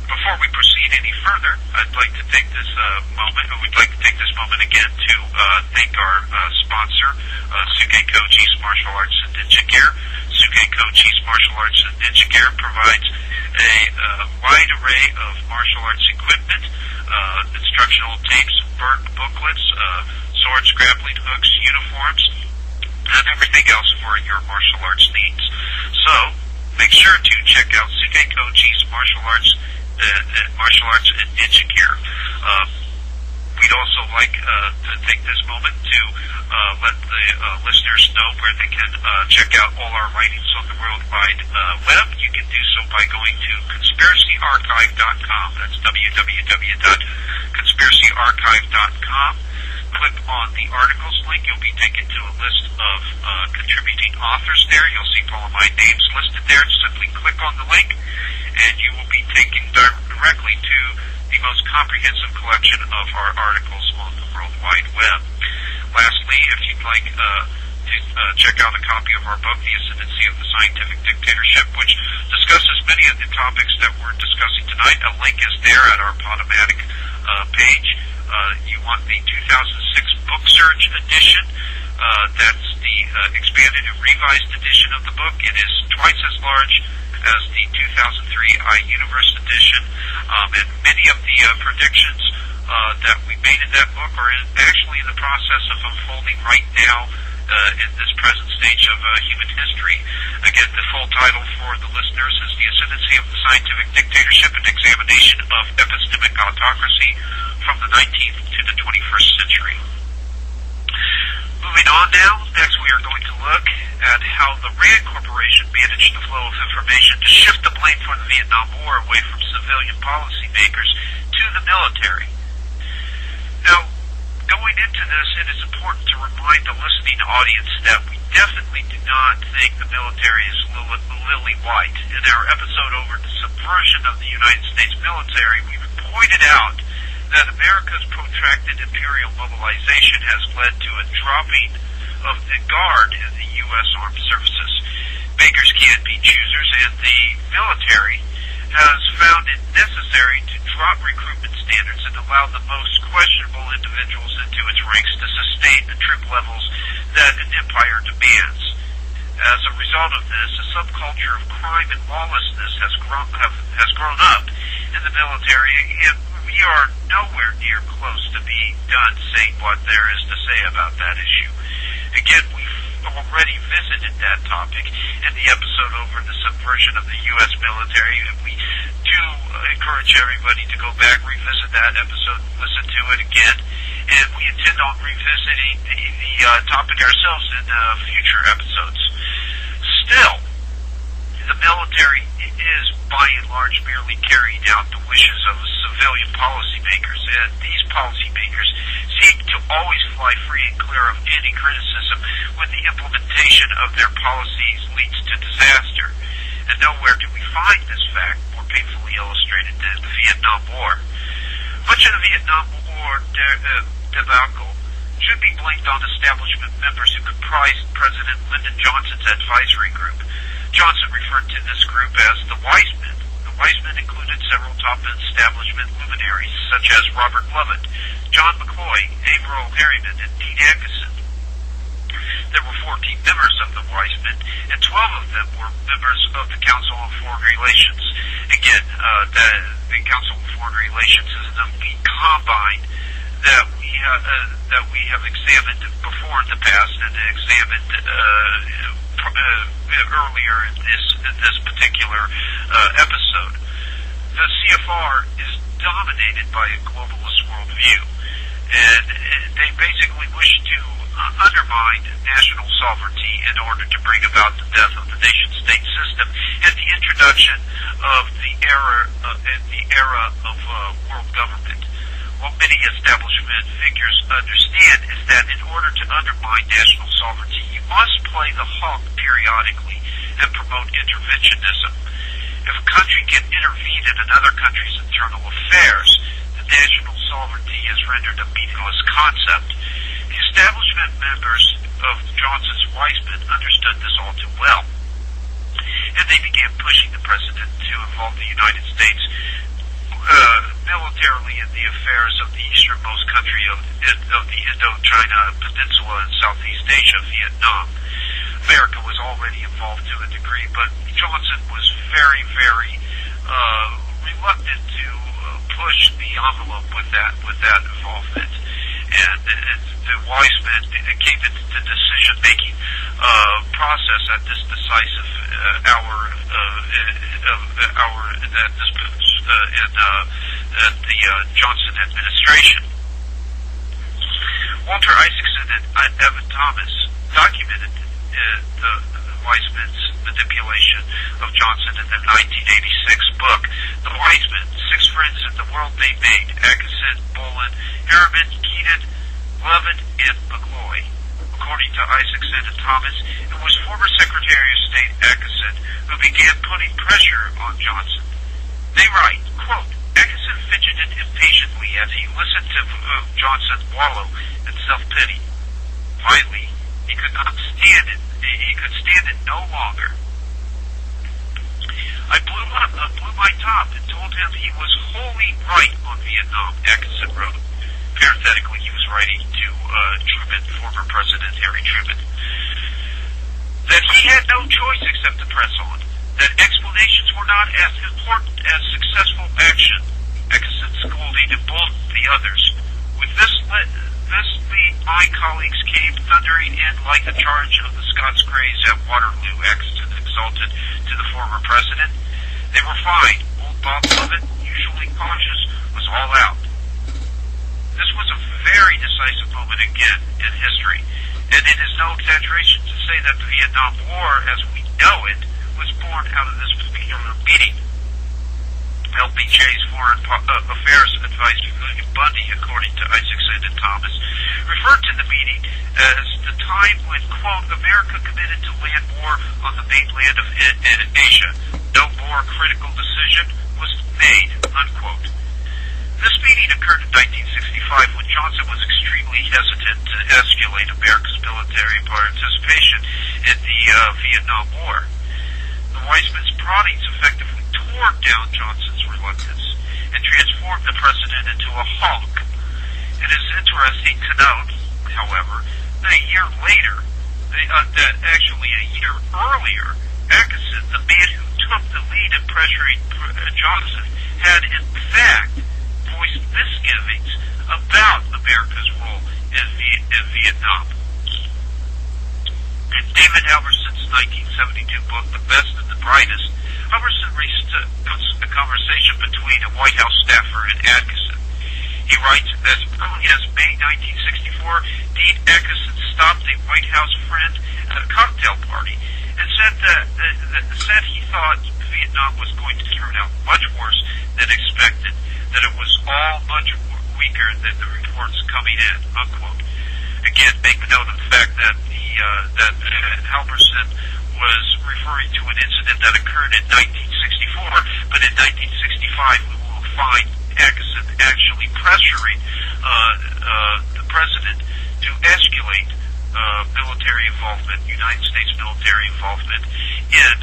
Before we proceed any further, I'd like to take this we'd like to take this moment again to thank our sponsor, Suke Koji's Martial Arts and Ninja Gear. Suke Koji's Martial Arts and Ninja Gear provides a wide array of martial arts equipment, instructional tapes, booklets, swords, grappling hooks, uniforms, and everything else for your martial arts needs. So, make sure to check out Suke Koji's Martial Arts and Ninja Gear. We'd also like to take this moment to let the listeners know where they can check out all our writings on the worldwide web. You can do so by going to conspiracyarchive.com. That's www.conspiracyarchive.com. Click on the articles link. You'll be taken to a list of contributing authors there. You'll see all of my names listed there. Simply click on the link, and you will be taken directly to the most comprehensive collection of our articles on the World Wide Web. Lastly, if you'd like to check out a copy of our book, The Ascendancy of the Scientific Dictatorship, which discusses many of the topics that we're discussing tonight, a link is there at our Podomatic page. You want the 2006 Book Search edition. That's the expanded and revised edition of the book. It is twice as large as the 2003 iUniverse edition, and many of the predictions that we made in that book are actually in the process of unfolding right now in this present stage of human history. Again, the full title for the listeners is The Ascendancy of the Scientific Dictatorship, an Examination of Epistemic Autocracy from the 19th to the 21st Century. Moving on now, next we are going to look at how the RAND Corporation managed the flow of information to shift the blame for the Vietnam War away from civilian policymakers to the military. Now, going into this, it is important to remind the listening audience that we definitely do not think the military is lily white. In our episode over the subversion of the United States military, we pointed out that America's protracted imperial mobilization has led to a dropping of the guard in the U.S. Armed Services. Bakers can't be choosers, and the military has found it necessary to drop recruitment standards and allow the most questionable individuals into its ranks to sustain the troop levels that an empire demands. As a result of this, a subculture of crime and lawlessness has grown up in the military, and we are nowhere near close to being done saying what there is to say about that issue. Again, we've already visited that topic in the episode over the subversion of the U.S. military, and we do encourage everybody to go back, revisit that episode, listen to it again, and we intend on revisiting the topic ourselves in future episodes. Still, the military is, by and large, merely carrying out the wishes of civilian policymakers, and these policymakers seek to always fly free and clear of any criticism when the implementation of their policies leads to disaster. And nowhere do we find this fact more painfully illustrated than the Vietnam War. Much of the Vietnam War debacle should be blamed on establishment members who comprised President Lyndon Johnson's advisory group. Johnson referred to this group as the Wise Men. The Wise Men included several top establishment luminaries, such as Robert Lovett, John McCloy, Averill Harriman, and Dean Acheson. There were 14 members of the Wise Men, and 12 of them were members of the Council on Foreign Relations. Again, the Council on Foreign Relations is an elite combine that we have examined before in the past and examined earlier in this particular episode. The CFR is dominated by a globalist worldview, and they basically wish to undermine national sovereignty in order to bring about the death of the nation-state system and the introduction of the era of world government. What many establishment figures understand is that in order to undermine national sovereignty, you must play the hawk periodically and promote interventionism. If a country can intervene in another country's internal affairs, the national sovereignty is rendered a meaningless concept. The establishment members of Johnson's Wise Men understood this all too well, and they began pushing the president to involve the United States militarily in the affairs of the easternmost country of the Indochina Peninsula and Southeast Asia, Vietnam. America was already involved to a degree, but Johnson was very, very reluctant to push the envelope with that involvement. And the Wise Men came into the decision-making process at this decisive hour in the Johnson administration. Walter Isaacson and Evan Thomas documented the Wise Men's manipulation of Johnson in their 1986 book, The Wise Men, Six Friends in the World They Made, Acheson, Bolin, Harriman, Keenan, Lovett, and McCloy. According to Isaacson and Thomas, it was former Secretary of State Acheson who began putting pressure on Johnson. They write, quote, Acheson fidgeted impatiently as he listened to Johnson wallow in self-pity. Finally, he could not stand it. He could stand it no longer. I blew my top and told him he was wholly right on Vietnam, Acheson wrote. Parenthetically, he was writing to Truman, former President Harry Truman. That he had no choice except to press on. That explanations were not as important as successful action. Acheson scolding emboldened the others. With this lead, my colleagues came thundering in like the charge of the Scots Greys at Waterloo, Acheson exalted to the former president. They were fine. Old Bob Lovett, usually cautious, was all out. This was a very decisive moment again in history, and it is no exaggeration to say that the Vietnam War, as we know it, was born out of this particular meeting. LBJ's Foreign Affairs Advisor William Bundy, according to Isaacson and Thomas, referred to the meeting as the time when, quote, America committed to land war on the mainland of Asia. No more critical decision was made, unquote. This meeting occurred in 1965 when Johnson was extremely hesitant to escalate America's military participation in the Vietnam War. The Wise Men's proddings effectively tore down Johnson's reluctance and transformed the president into a hawk. It is interesting to note, however, that a year later, actually a year earlier, Acheson, the man who took the lead in pressuring Johnson, had in fact voiced misgivings about America's role in Vietnam. In David Halverson's 1972 book, The Best and the Brightest, Halverson reached a conversation between a White House staffer and Acheson. He writes, as early as May 1964, Dean Acheson stopped a White House friend at a cocktail party and said he thought Vietnam was going to turn out much worse than expected, that it was all much weaker than the reports coming in, unquote. Again, make note of the fact that that Halverson was referring to an incident that occurred in 1964, but in 1965 we will find Atkinson actually pressuring the president to escalate military involvement, United States military involvement in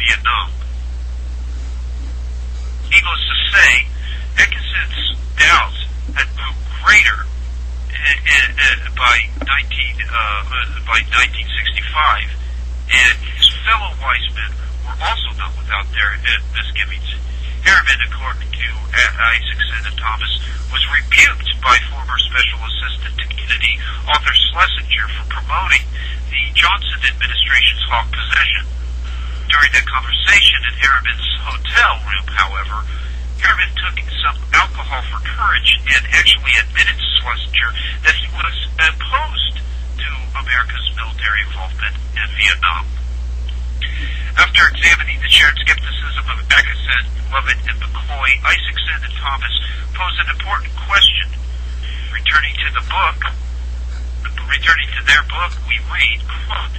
Vietnam. Needless to say, Atkinson's doubts had grew greater by 1965, and his fellow wise men were also not without their misgivings. Harriman, according to Isaacson and Thomas, was rebuked by former Special Assistant to Kennedy Arthur Schlesinger for promoting the Johnson administration's hawk position. During that conversation in Harriman's hotel room, however, Harriman took some alcohol for courage and actually admitted to Schlesinger that he was opposed to America's military involvement in Vietnam. After examining the shared skepticism of Atkinson, Lovett, and McCoy, Isaacson and Thomas posed an important question. Returning to their book, we read, quote,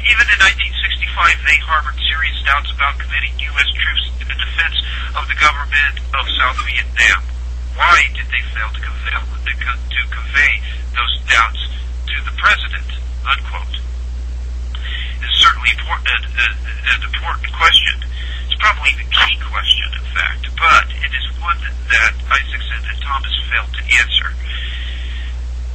even in 1965, they harbored serious doubts about committing U.S. troops in the defense of the government of South Vietnam. Why did they fail to convey those doubts to the president? Unquote. It's certainly an important question. It's probably the key question, in fact, but it is one that Isaacson and Thomas failed to answer.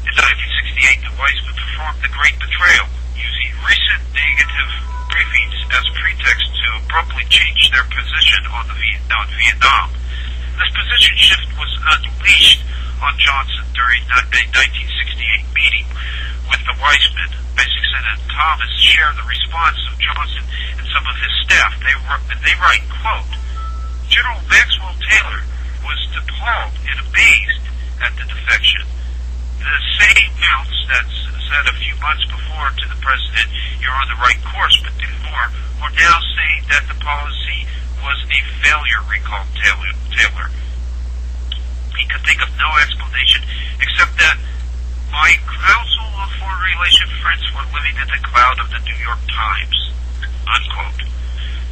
In 1968, the Weizmann performed the Great Betrayal, using recent negative briefings as pretext to abruptly change their position on Vietnam. This position shift was unleashed on Johnson during a 1968 meeting with the Weizmann. Isaacson and Thomas share the response of Johnson and some of his staff. They write, quote, General Maxwell Taylor was appalled and amazed at the defection. The same mouths that said a few months before to the president, you're on the right course, but do more, were now saying that the policy was a failure, recalled Taylor. He could think of no explanation except that my Council of Foreign Relations friends were living in the cloud of the New York Times, unquote.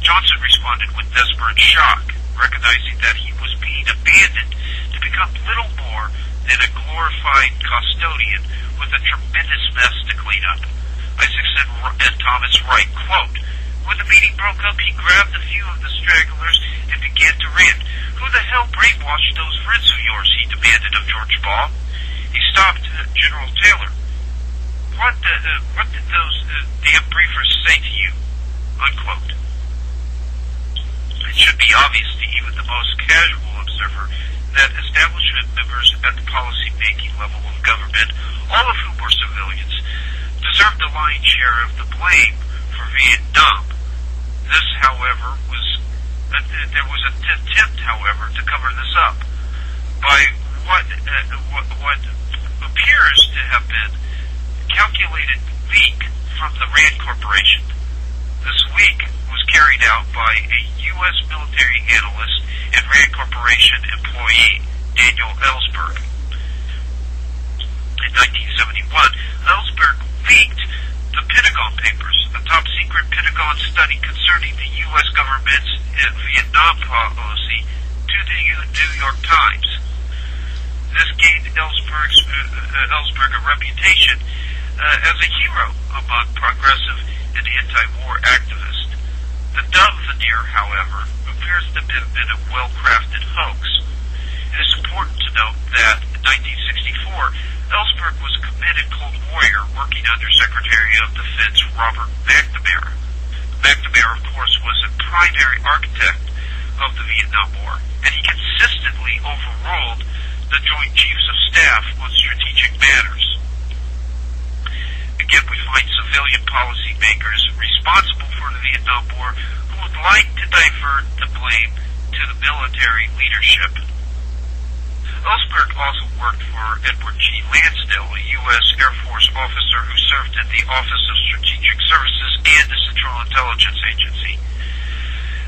Johnson responded with desperate shock, recognizing that he was being abandoned to become little more than a glorified custodian with a tremendous mess to clean up. Isaacson and Thomas write, quote, when the meeting broke up, he grabbed a few of the stragglers and began to rant. Who the hell brainwashed those friends of yours? He demanded of George Ball. He stopped General Taylor. What did those damn briefers say to you? Unquote. It should be obvious to even the most casual observer that establishment members at the policy-making level of government, all of whom were civilians, deserved the lion's share of the blame for Vietnam. This, however, there was an attempt, however, to cover this up by what appears to have been calculated leak from the Rand Corporation. This leak was carried out by a U.S. military analyst and Rand Corporation employee, Daniel Ellsberg. In 1971, Ellsberg leaked the Pentagon Papers, a top-secret Pentagon study concerning the U.S. government's Vietnam policy, to the New York Times. This gained Ellsberg a reputation as a hero among progressive and anti-war activists. The dove veneer, however, appears to have been a well-crafted hoax. It is important to note that in 1964, Ellsberg was a committed Cold Warrior working under Secretary of Defense Robert McNamara. McNamara, of course, was a primary architect of the Vietnam War, and he consistently overruled the Joint Chiefs of Staff on strategic matters. Again, we find civilian policymakers responsible for the Vietnam War who would like to divert the blame to the military leadership. Ellsberg also worked for Edward G. Lansdale, a U.S. Air Force officer who served in the Office of Strategic Services and the Central Intelligence Agency.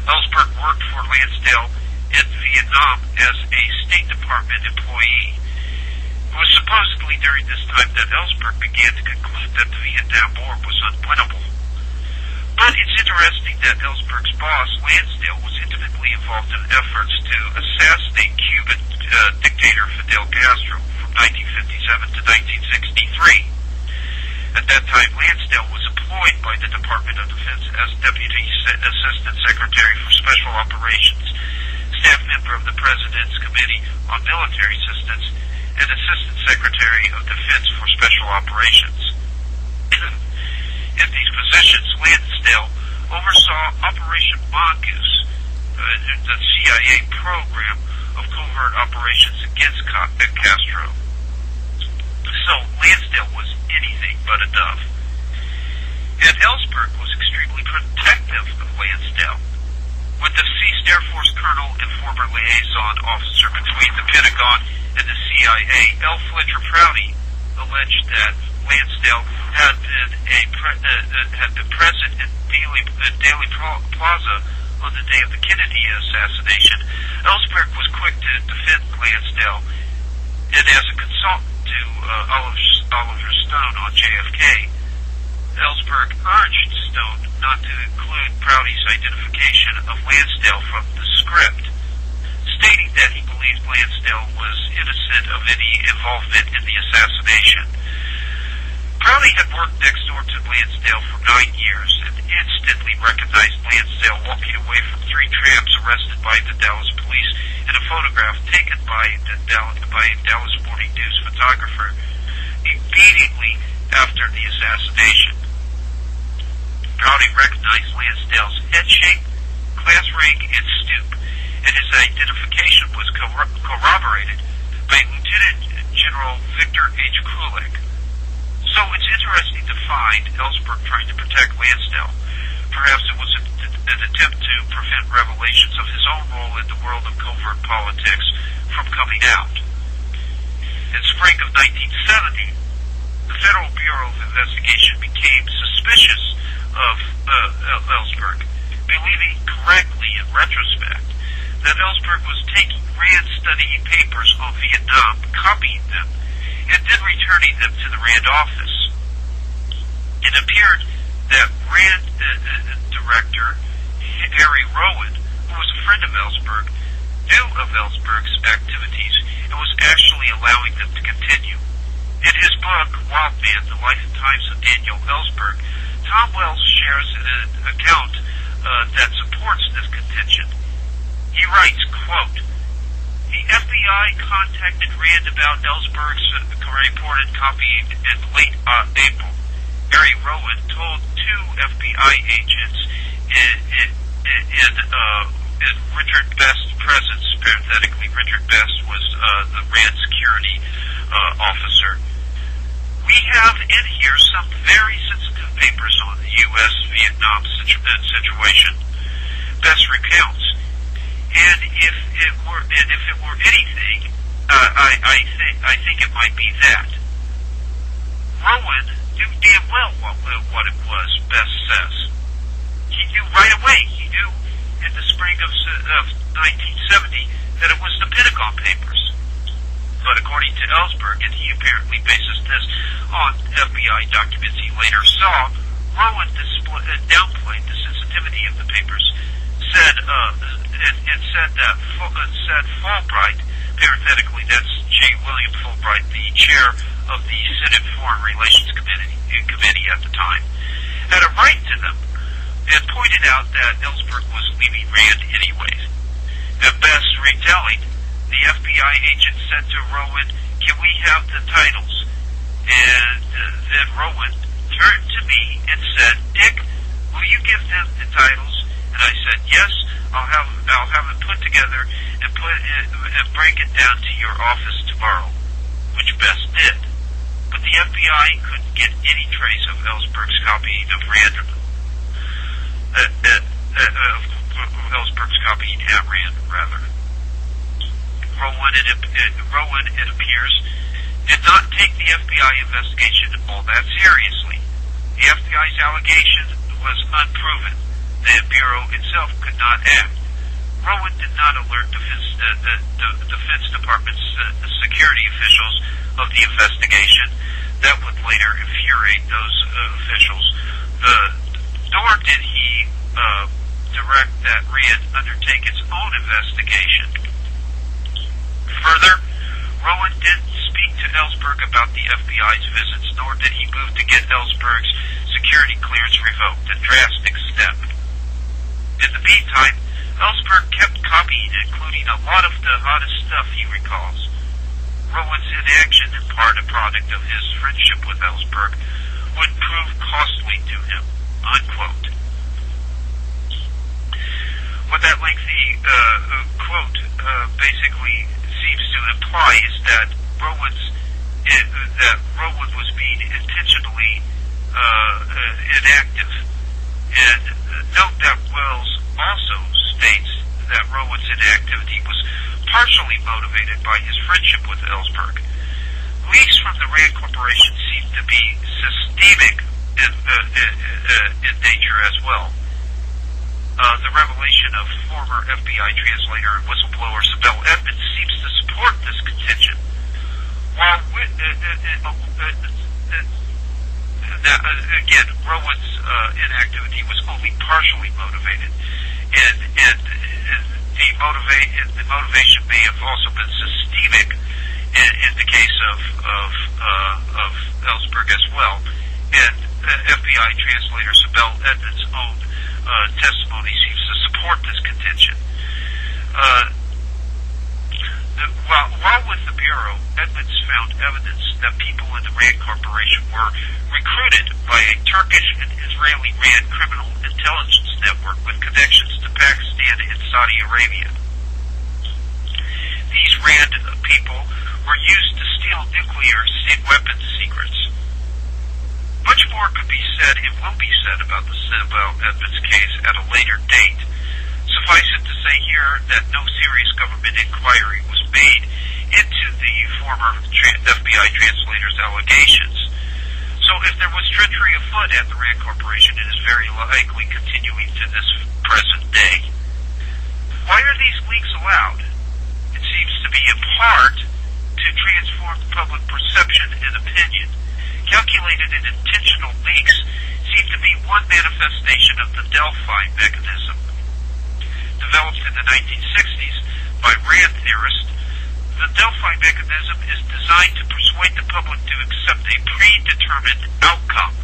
Ellsberg worked for Lansdale in Vietnam as a State Department employee. It was supposedly during this time that Ellsberg began to conclude that the Vietnam War was unwinnable. But it's interesting that Ellsberg's boss, Lansdale, was intimately involved in efforts to assassinate Cuban dictator Fidel Castro from 1957 to 1963. At that time, Lansdale was employed by the Department of Defense as Deputy Assistant Secretary for Special Operations, staff member of the President's Committee on Military Assistance, and Assistant Secretary of Defense for Special Operations. In these positions, Lansdale oversaw Operation Mongoose, the CIA program of covert operations against Castro. So Lansdale was anything but a dove. And Ellsberg was extremely protective of Lansdale. With the deceased Air Force colonel and former liaison officer between the Pentagon and the CIA, L. Fletcher Prouty, alleged that Lansdale had been present in Daley Plaza on the day of the Kennedy assassination. Ellsberg was quick to defend Lansdale, and as a consultant to Oliver Stone on JFK, Ellsberg urged Stone not to include Prouty's identification of Lansdale from the script, stating that he believed Lansdale was innocent of any involvement in the assassination. Prouty had worked next door to Lansdale for 9 years and instantly recognized Lansdale walking away from 3 tramps arrested by the Dallas police in a photograph taken by a Dallas Morning News photographer immediately after the assassination. Prouty recognized Lansdale's head shape, class rank, and stoop, and his identification was corroborated by Lieutenant General Victor H. Kulik. So it's interesting to find Ellsberg trying to protect Lansdale. Perhaps it was an attempt to prevent revelations of his own role in the world of covert politics from coming out. In spring of 1970, the Federal Bureau of Investigation became suspicious of Ellsberg, believing correctly in retrospect that Ellsberg was taking RAND study papers on Vietnam, copying them, and then returning them to the RAND office. It appeared that RAND director Harry Rowan, who was a friend of Ellsberg, knew of Ellsberg's activities and was actually allowing them to continue. In his book, Wild Man, The Life and Times of Daniel Ellsberg, Tom Wells shares an account that supports this contention. He writes, quote, "The FBI contacted RAND about Ellsberg's reported copying in late April. Harry Rowan told 2 FBI agents in Richard Best's presence, parenthetically, Richard Best was the RAND security officer. We have in here some very sensitive papers on the U.S.-Vietnam situation. Best recounts. And if it were anything, I think it might be that." Rowan knew damn well what it was, Best says. He knew right away. He knew in the spring of 1970 that it was the Pentagon Papers. But according to Ellsberg, and he apparently bases this on FBI documents he later saw, Rowan downplayed the sensitivity of the papers, said Fulbright, parenthetically, that's J. William Fulbright, the chair of the Senate Foreign Relations Committee at the time, had a right to them, and pointed out that Ellsberg was leaving RAND anyways. At Best's retelling, the FBI agent said to Rowan, "Can we have the titles?" And then Rowan turned to me and said, "Dick, will you give them the titles?" And I said, "Yes, I'll have it put together and break it down to your office tomorrow," which Best did. But the FBI couldn't get any trace of Ellsberg's copying of RAND, Ellsberg's copying at RAND, rather. Rowan, it appears, did not take the FBI investigation all that seriously. The FBI's allegation was unproven. The Bureau itself could not act. Rowan did not alert the Defense Department's security officials of the investigation. That would later infuriate those officials. Nor did he direct that RAND undertake its own investigation. Further, Rowan didn't speak to Ellsberg about the FBI's visits, nor did he move to get Ellsberg's security clearance revoked, a drastic step. In the meantime, Ellsberg kept copying, including a lot of the hottest stuff he recalls. Rowan's inaction, in part a product of his friendship with Ellsberg, would prove costly to him, unquote. What that lengthy quote basically seems to imply is that Rowan was being intentionally inactive. And note that Wells also states that Rowan's inactivity was partially motivated by his friendship with Ellsberg. Leaks from the RAND Corporation seem to be systemic in nature as well. The revelation of former FBI translator and whistleblower Abella Edmonds seems to support this contention. While again, Rowan's inactivity was only partially motivated, and the motivation may have also been systemic in the case of Ellsberg as well. And FBI translator Abella Edmonds' own testimony seems to support this contention. While with the Bureau, Edmonds found evidence that people in the RAND Corporation were recruited by a Turkish and Israeli RAND criminal intelligence network with connections to Pakistan and Saudi Arabia. These RAND people were used to steal nuclear weapons secrets. Much more could be said and will be said about the Edmonds case at a later date. Suffice it to say here that no serious government inquiry was made into the former FBI translator's allegations. So if there was treachery afoot at the RAND Corporation, it is very likely continuing to this present day. Why are these leaks allowed? It seems to be in part to transform public perception and opinion. Calculated and intentional leaks seem to be one manifestation of the Delphi mechanism. Developed in the 1960s by RAND theorists, the Delphi mechanism is designed to persuade the public to accept a predetermined outcome.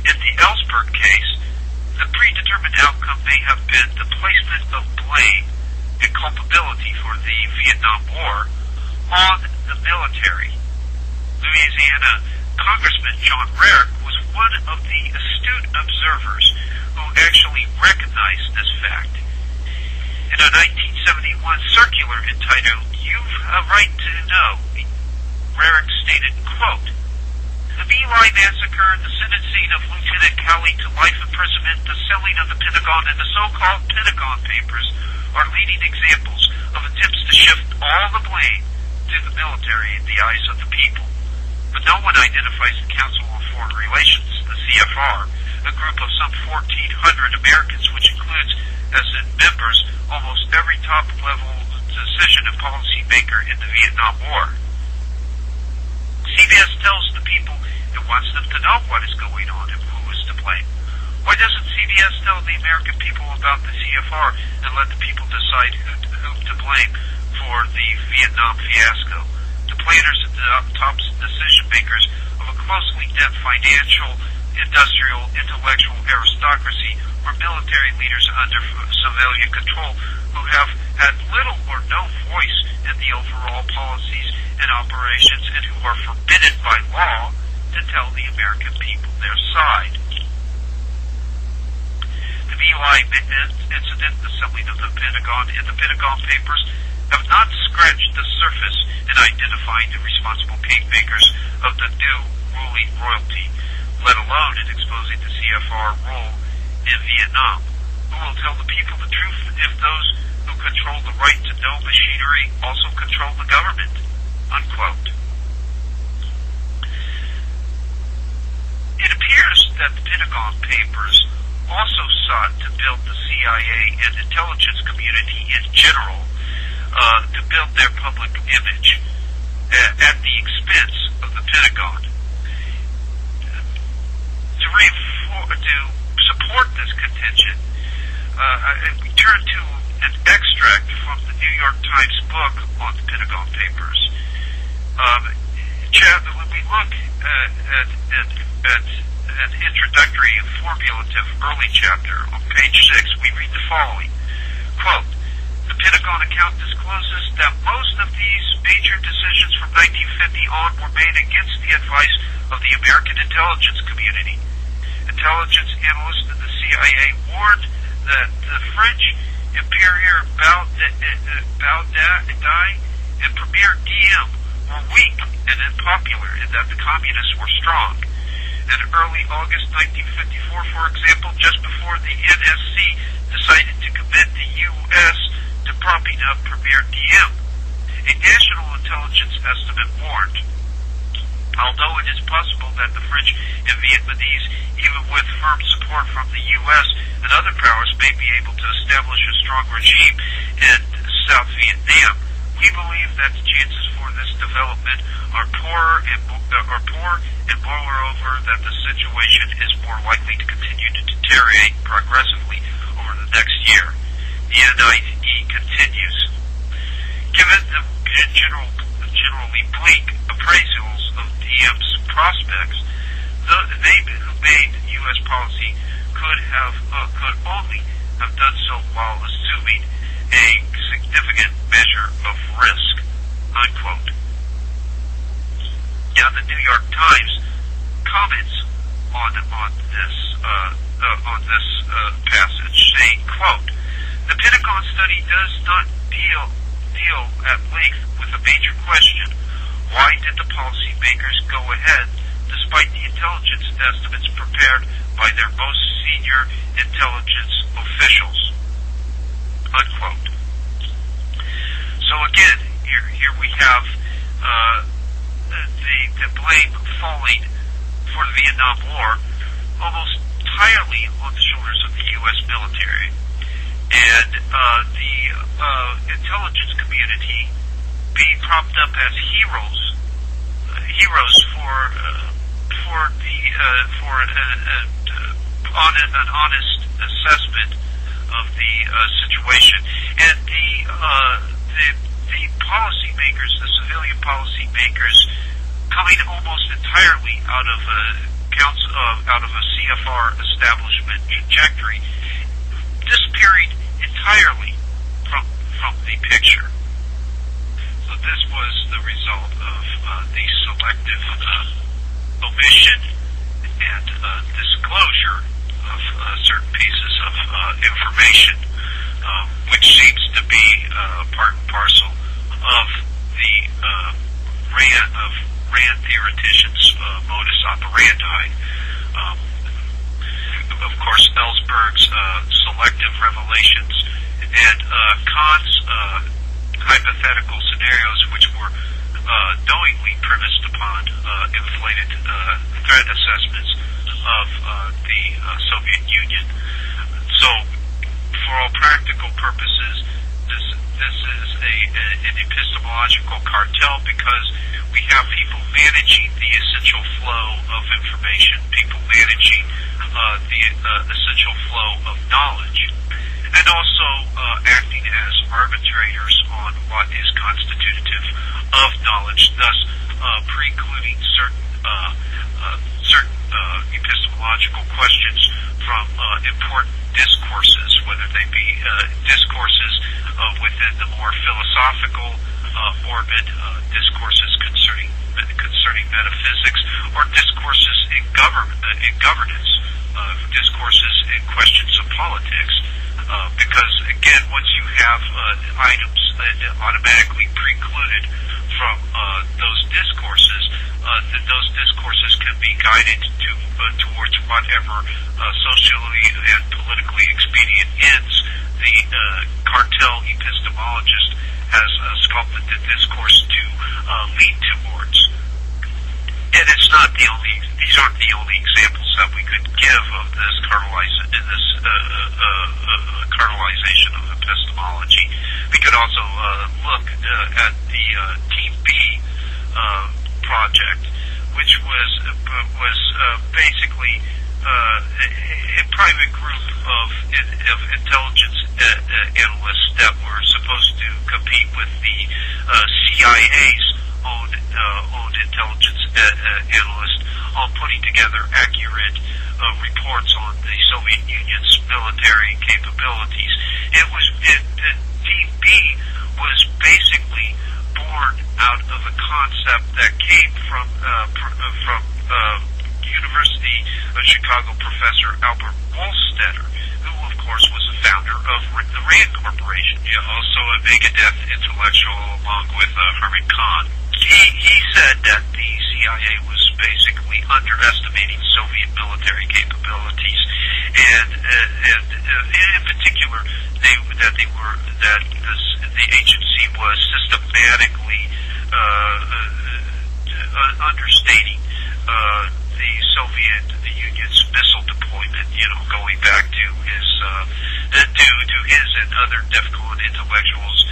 In the Ellsberg case, the predetermined outcome may have been the placement of blame and culpability for the Vietnam War on the military. Louisiana Congressman John Rarick was one of the astute observers who actually recognized this fact. In a 1971 circular entitled "You've a Right to Know," Rarick stated, quote, "The My Lai massacre, the sentencing of Lieutenant Cowley to life imprisonment, the selling of the Pentagon, and the so-called Pentagon Papers are leading examples of attempts to shift all the blame to the military in the eyes of the people. But no one identifies the Council on Foreign Relations, the CFR, a group of some 1,400 Americans, which includes as members almost every top-level decision and policy maker in the Vietnam War. CBS tells the people it wants them to know what is going on and who is to blame. Why doesn't CBS tell the American people about the CFR and let the people decide who to blame for the Vietnam fiasco? The planners and the top decision makers of a closely knit financial, industrial, intellectual aristocracy or military leaders under civilian control who have had little or no voice in the overall policies and operations and who are forbidden by law to tell the American people their side. The My Lai incident, the selling of the Pentagon, and the Pentagon Papers have not scratched the surface in identifying the responsible kingmakers of the new ruling royalty, let alone in exposing the CFR role in Vietnam. Who will tell the people the truth if those who control the right to know machinery also control the government, unquote. It appears that the Pentagon Papers also sought to build the CIA and intelligence community in general to build their public image at the expense of the Pentagon. To support this contention, we turn to an extract from the New York Times book on the Pentagon Papers. When we look at an introductory and formulative early chapter on page 6, we read the following. Quote, the Pentagon account discloses that most of these major decisions from 1950 on were made against the advice of the American intelligence community. Intelligence analysts in the CIA warned that the French Emperor Baudin and Premier Diem were weak and unpopular, and that the communists were strong. In early August 1954, for example, just before the NSC decided to commit the U.S. to propping up Premier Diem, a national intelligence estimate warned, although it is possible that the French and Vietnamese, even with firm support from the U.S. and other powers, may be able to establish a strong regime in South Vietnam, we believe that the chances for this development are poor, and moreover that the situation is more likely to continue to deteriorate progressively over the next year. The NIE continues. Given the generally bleak appraisals of Diem's prospects, they who made U.S. policy could only have done so while assuming a significant measure of risk, unquote. Now, the New York Times comments on this passage, saying, quote, the Pentagon study does not deal at length with a major question. Why did the policymakers go ahead despite the intelligence estimates prepared by their most senior intelligence officials? Unquote. So again, here we have the blame falling for the Vietnam War almost entirely on the shoulders of the U.S. military, and the intelligence community being propped up as heroes for an honest assessment of the situation, and the policymakers, the civilian policymakers, coming almost entirely out of a CFR establishment trajectory, disappearing entirely from the picture. So this was the result of the selective omission and disclosure of certain pieces of information, which seems to be part and parcel of the Rand theoreticians' modus operandi. Of course, Ellsberg's selective revelations and Kahn's hypothetical scenarios, which were knowingly premised upon inflated threat assessments of the Soviet Union. So, for all practical purposes, this is an epistemological cartel, because we have people managing the essential flow of information, people managing the essential flow of knowledge, and also acting as arbitrators on what is constitutive of knowledge, thus precluding certain epistemological questions from important discourses, whether they be discourses within the more philosophical orbit, discourses concerning metaphysics, or discourses in governance, discourses in questions of politics. Because again, once you have items automatically precluded from those discourses, then those discourses can be guided towards whatever socially and politically expedient ends the cartel epistemologist has sculpted the discourse to lead towards. And it's not the only; these aren't the only examples that we could give of this cartelization of epistemology. We could also look at the Team B project, which was basically a private group of intelligence analysts that were supposed to compete with the CIA's own intelligence analysts on putting together accurate reports on the Soviet Union's military capabilities. Team B was basically born out of a concept that came from University of Chicago professor Albert Wohlstetter, who of course was the founder of the RAND Corporation, also a Megadeth intellectual along with Herman Kahn. He said that the CIA was basically underestimating Soviet military capabilities, and in particular, the agency was systematically understating the Soviet Union's missile deployment. Going back to his and other DEFCON intellectuals'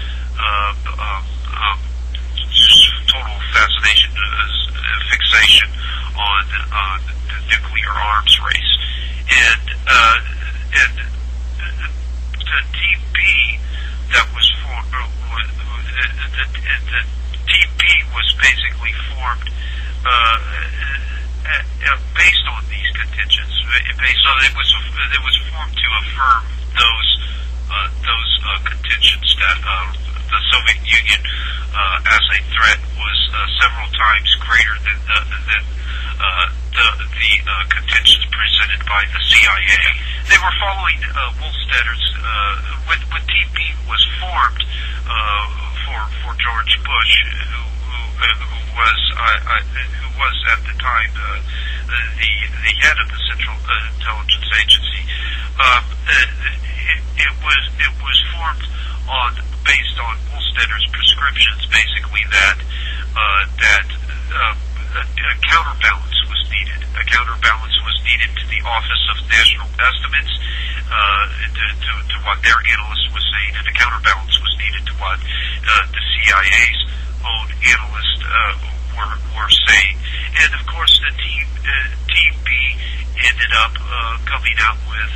total fascination, fixation on the nuclear arms race, and the Team B that was formed, the Team B was basically formed based on these contingents. It was formed to affirm those contingents that the Soviet Union as a threat was several times greater than the contingents presented by the CIA. They were following Wohlstetter's. When Team B was formed for George Bush, who was at the time the head of the Central Intelligence Agency. It was formed based on Wohlstetter's prescriptions, basically that a counterbalance was needed. A counterbalance was needed to the Office of National Estimates, to what their analysts were saying, and a counterbalance was needed to what the CIA's own analysts were saying. And of course, the Team B ended up coming out with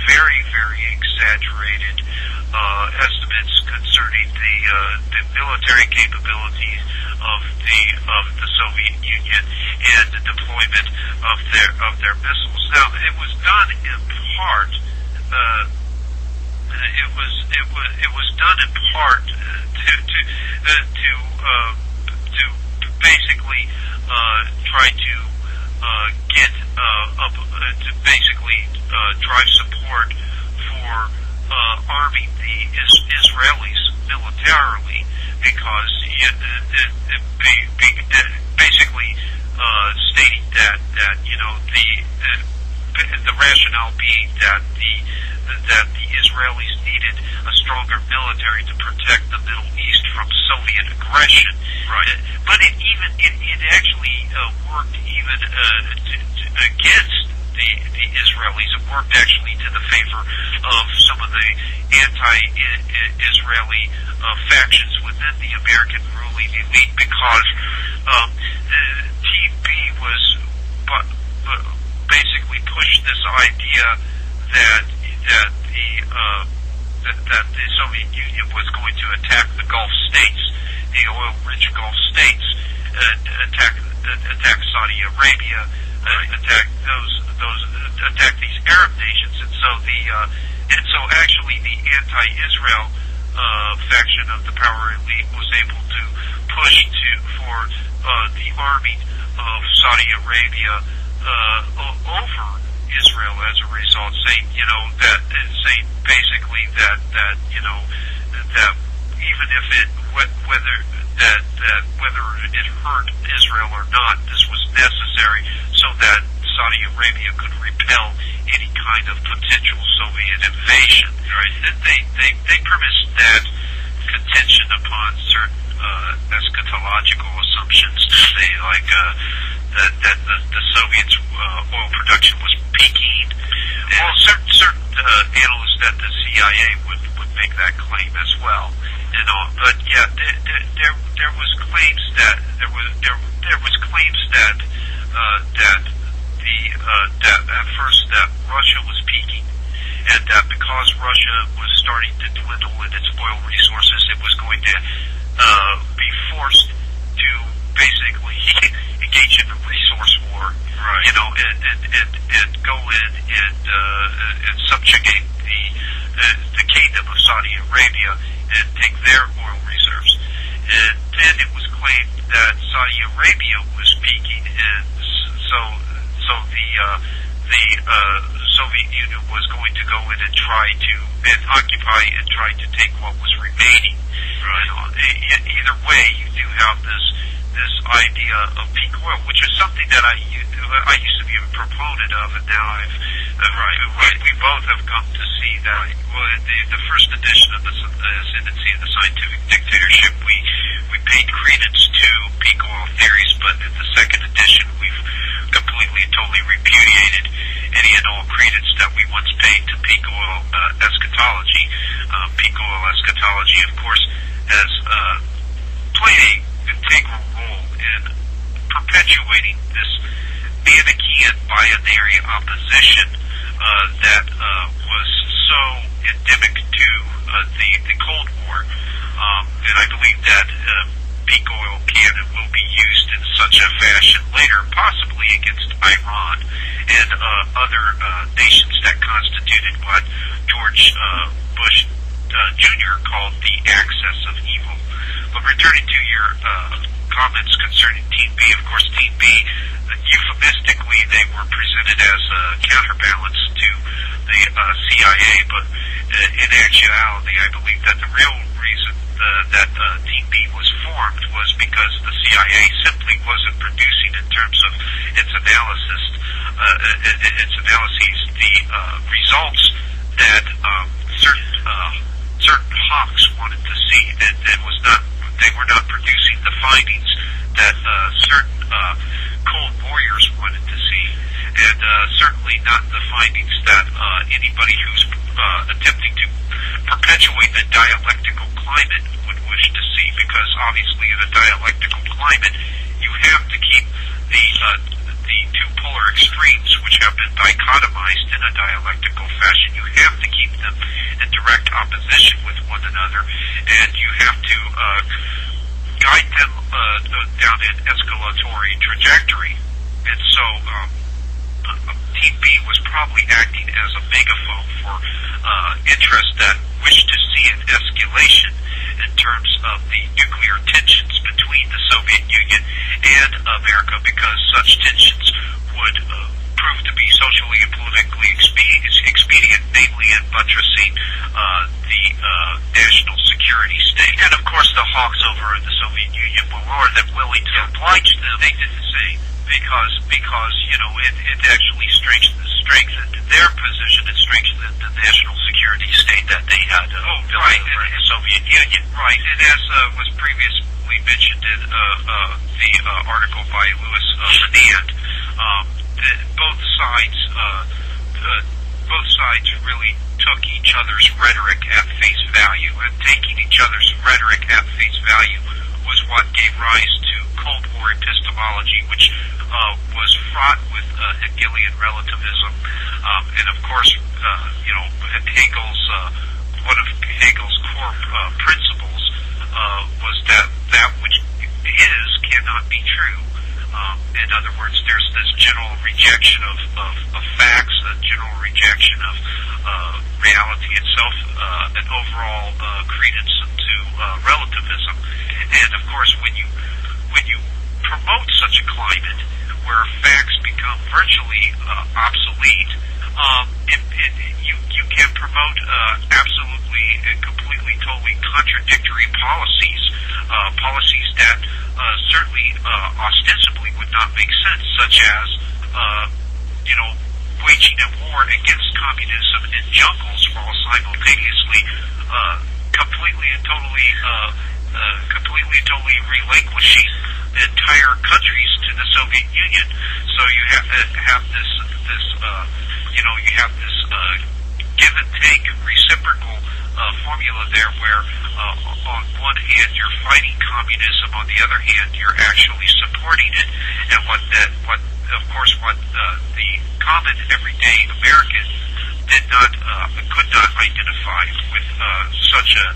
very, very exaggerated estimates concerning the military capabilities of the Soviet Union and the deployment of their missiles. Now, it was done in part. It was done in part to basically try to get to basically drive support for arming the Israelis militarily, because basically stating that the rationale being that the Israelis needed a stronger military to protect the Middle East from Soviet aggression. Right. But it actually worked even against the Israelis. It worked actually to the favor of some of the anti-Israeli factions within the American ruling elite, because Team B was basically pushed this idea that the Soviet Union was going to attack the Gulf states, the oil-rich Gulf states, attack Saudi Arabia, attack these Arab nations, and so actually the anti-Israel faction of the power elite was able to push for the arming of Saudi Arabia over Israel as a result, saying basically that even if whether it hurt Israel or not, this was necessary so that Saudi Arabia could repel any kind of potential Soviet invasion. Right? They premised that contention upon certain eschatological assumptions. They that the Soviets' oil production was peaking. Well, certain analysts at the CIA would make that claim as well. But yeah, there was claims that at first that Russia was peaking, and that because Russia was starting to dwindle in its oil resources, it was going to be forced to basically engage in a resource war, right? And go in and subjugate the kingdom of Saudi Arabia and take their oil reserves. And then it was claimed that Saudi Arabia was peaking, and so the Soviet Union was going to go in and try to occupy and try to take what was remaining. Right. Either way, you do have this idea of peak oil, which is something that I used to be a proponent of, and now we both have come to see that. Right. Well, the first edition of the Ascendancy of the Scientific Dictatorship, we paid credence to peak oil theories, but in the second edition, we've completely and totally repudiated any and all credence that we once paid to peak oil eschatology. Peak oil eschatology, of course, has played an integral role in perpetuating this Manichaean binary opposition that was so endemic to the Cold War. And I believe that peak oil can and will be used in such a fashion later, possibly against Iran and other nations that constituted what George Bush Jr. called the axis of evil. But returning to your comments concerning Team B, of course, Team B, euphemistically, they were presented as a counterbalance to the CIA, but in actuality, I believe that the real reason that Team B was formed was because the CIA simply wasn't producing, in terms of its analyses, the results that certain hawks wanted to see. They were not producing the findings that certain cold warriors wanted to see, and certainly not the findings that anybody who's attempting to perpetuate the dialectical climate would wish to see, because obviously in a dialectical climate you have to keep the two polar extremes, which have been dichotomized in a dialectical fashion, you have to keep them in direct opposition with one another, and you have to guide them down an escalatory trajectory. And so Team B was probably acting as a megaphone for interests that wish to see an escalation in terms of the nuclear tensions between the Soviet Union and America, because such tensions would prove to be socially and politically expedient, namely in buttressing the national security state. And of course the hawks over in the Soviet Union were more than willing to oblige them. They did the same because it actually strengthened their position. It strengthened the national security state that they had built in the Soviet Union. Right, and as was previously mentioned in the article by Louis Menand, both sides really took each other's rhetoric at face value, and taking each other's rhetoric at face value was what gave rise to Cold War epistemology, which was fraught with Hegelian relativism, and of course, Hegel's one of Hegel's core principles was that which is cannot be true. In other words, there's this general rejection of facts, a general rejection of reality itself, an overall credence to relativism. And of course, when you promote such a climate where facts become virtually obsolete, you can promote absolutely and completely, totally contradictory policies that certainly ostensibly would not make sense, such as waging a war against communism in jungles while simultaneously completely and totally relinquishing entire countries to the Soviet Union. So you have to have this give and take reciprocal formula there, where on one hand you're fighting communism, on the other hand you're actually supporting it. And what the common everyday American could not identify with such a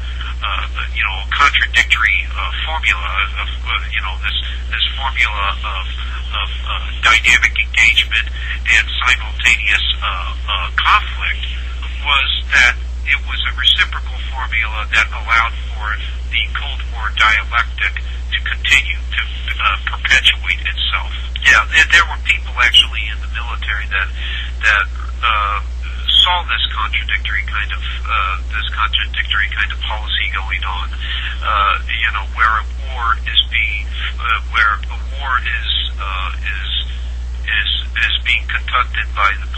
contradictory formula of this formula of dynamic engagement and simultaneous conflict, was that it was a reciprocal formula that allowed for the Cold War dialectic to continue to perpetuate itself. Yeah, there were people actually in the military that saw this contradictory kind of policy going on. Where a war is being conducted by the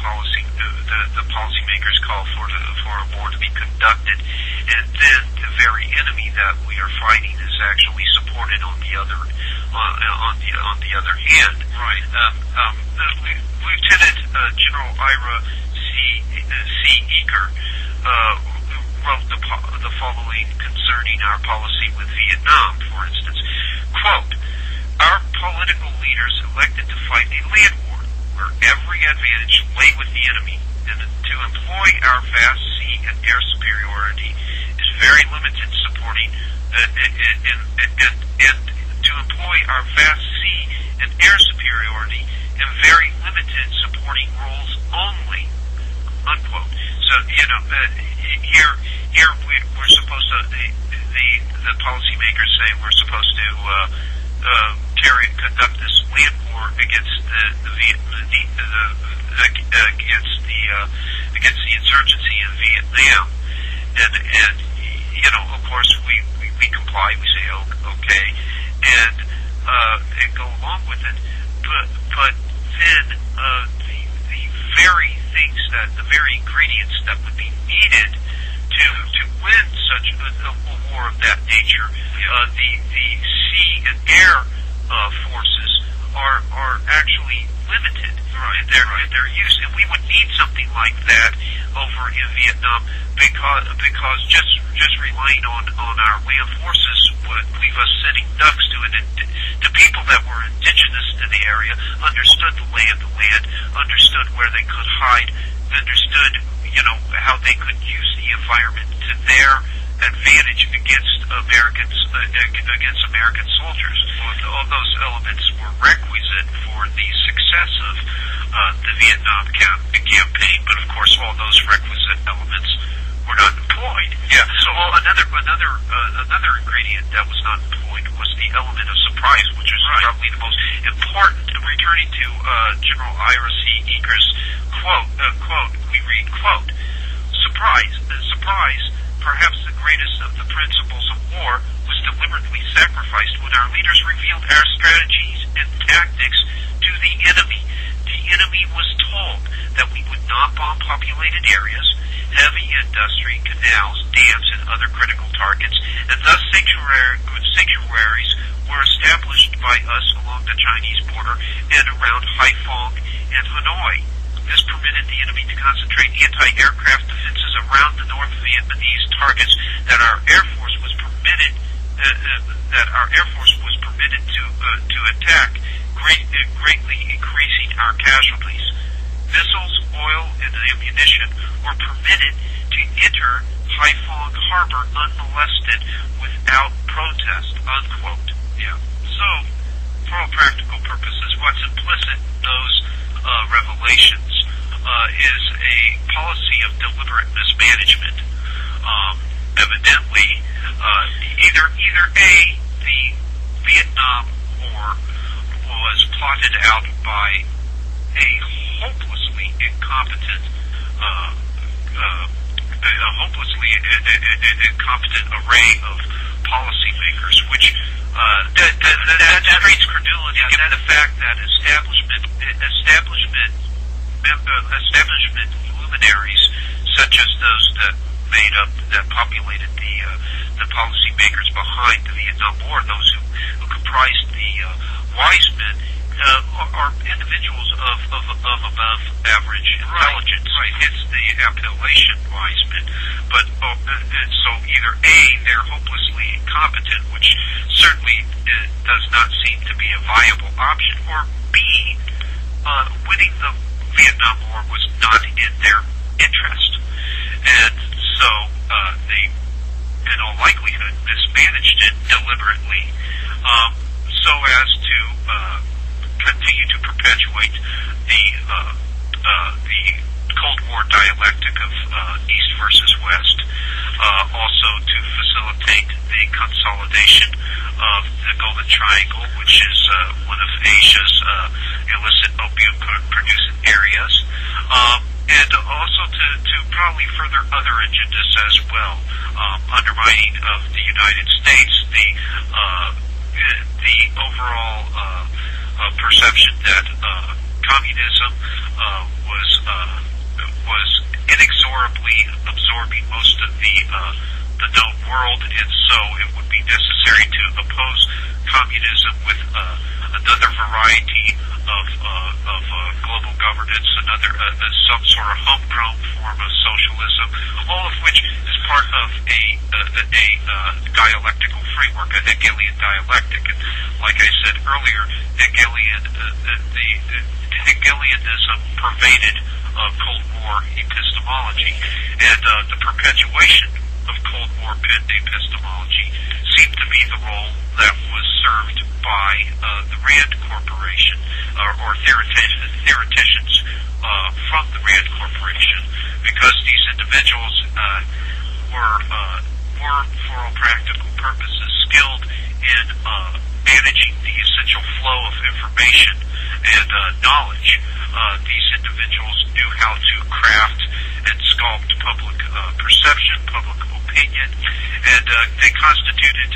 policymakers call for a war to be conducted, and then the very enemy that we are fighting is actually supported on the other hand. Right. Lieutenant General Ira C. Eaker wrote the following concerning our policy with Vietnam, for instance. Quote, "Our political leaders elected to fight a land war where every advantage lay with the enemy, and to employ our vast sea and air superiority is very limited supporting and to employ our vast sea and air superiority in very limited supporting roles only." Unquote. So here we're supposed to the policymakers say we're supposed to conduct this land war against against the insurgency in Vietnam, and of course we comply. We say okay, and go along with it, but then the very ingredients that would be needed to win such a war of that nature, the sea and air forces are actually limited in their use, and we would need something like that over in Vietnam, because just relying on our land forces would leave us sending ducks to people that were indigenous to the area, understood the land, understood where they could hide, understood how they could use the environment to their advantage against American soldiers. All those elements were requisite for the success of the Vietnam campaign, but of course all those requisite elements were not employed. Yeah. So another ingredient that was not employed was the element of surprise, which is probably the most important. Returning to General Ira C. Eaker's quote, we read, quote, surprise, perhaps the greatest of the principles of war, was deliberately sacrificed when our leaders revealed our strategies and tactics to the enemy. The enemy was told that we would not bomb populated areas, heavy industry, canals, dams, and other critical targets, and thus sanctuaries were established by us along the Chinese border and around Haiphong and Hanoi. This permitted the enemy to concentrate anti-aircraft defenses around the North Vietnamese targets that our Air Force was permitted to attack, greatly increasing our casualties. Missiles, oil, and ammunition were permitted to enter Haiphong Harbor unmolested without protest. Unquote. Yeah. So, for all practical purposes, what's implicit in those revelations is a policy of deliberate mismanagement. Evidently, either A, the Vietnam War was plotted out by a hopelessly incompetent array of policymakers, which that creates credulity, given the fact that establishment establishment luminaries, such as those that populated the policymakers behind the Vietnam War, those who comprised the wise men, are individuals of above average intelligence. Right. It's the appellation wise men. But so either A, they're hopelessly incompetent, which certainly does not seem to be a viable option, or B, winning the Vietnam War was not in their interest. And so they, in all likelihood, mismanaged it deliberately, so as to continue to perpetuate the Cold War dialectic of East versus West, also to facilitate the consolidation of the Golden Triangle, which is one of Asia's illicit opium-producing areas, and also to probably further other agendas as well, undermining of the United States, the overall perception that communism was inexorably absorbing most of the known world, and so it would be necessary to oppose communism with another variety of global governance, some sort of homegrown form of socialism, all of which is part of a dialectical framework, a Hegelian dialectic. And like I said earlier, Hegelianism pervaded Cold War epistemology, and the perpetuation of Cold War epistemology seemed to be the role that was served by the Rand Corporation, or theoreticians from the Rand Corporation, because these individuals were, for all practical purposes, skilled in managing the essential flow of information and knowledge. These individuals knew how to craft and sculpt public perception, public opinion, and they constituted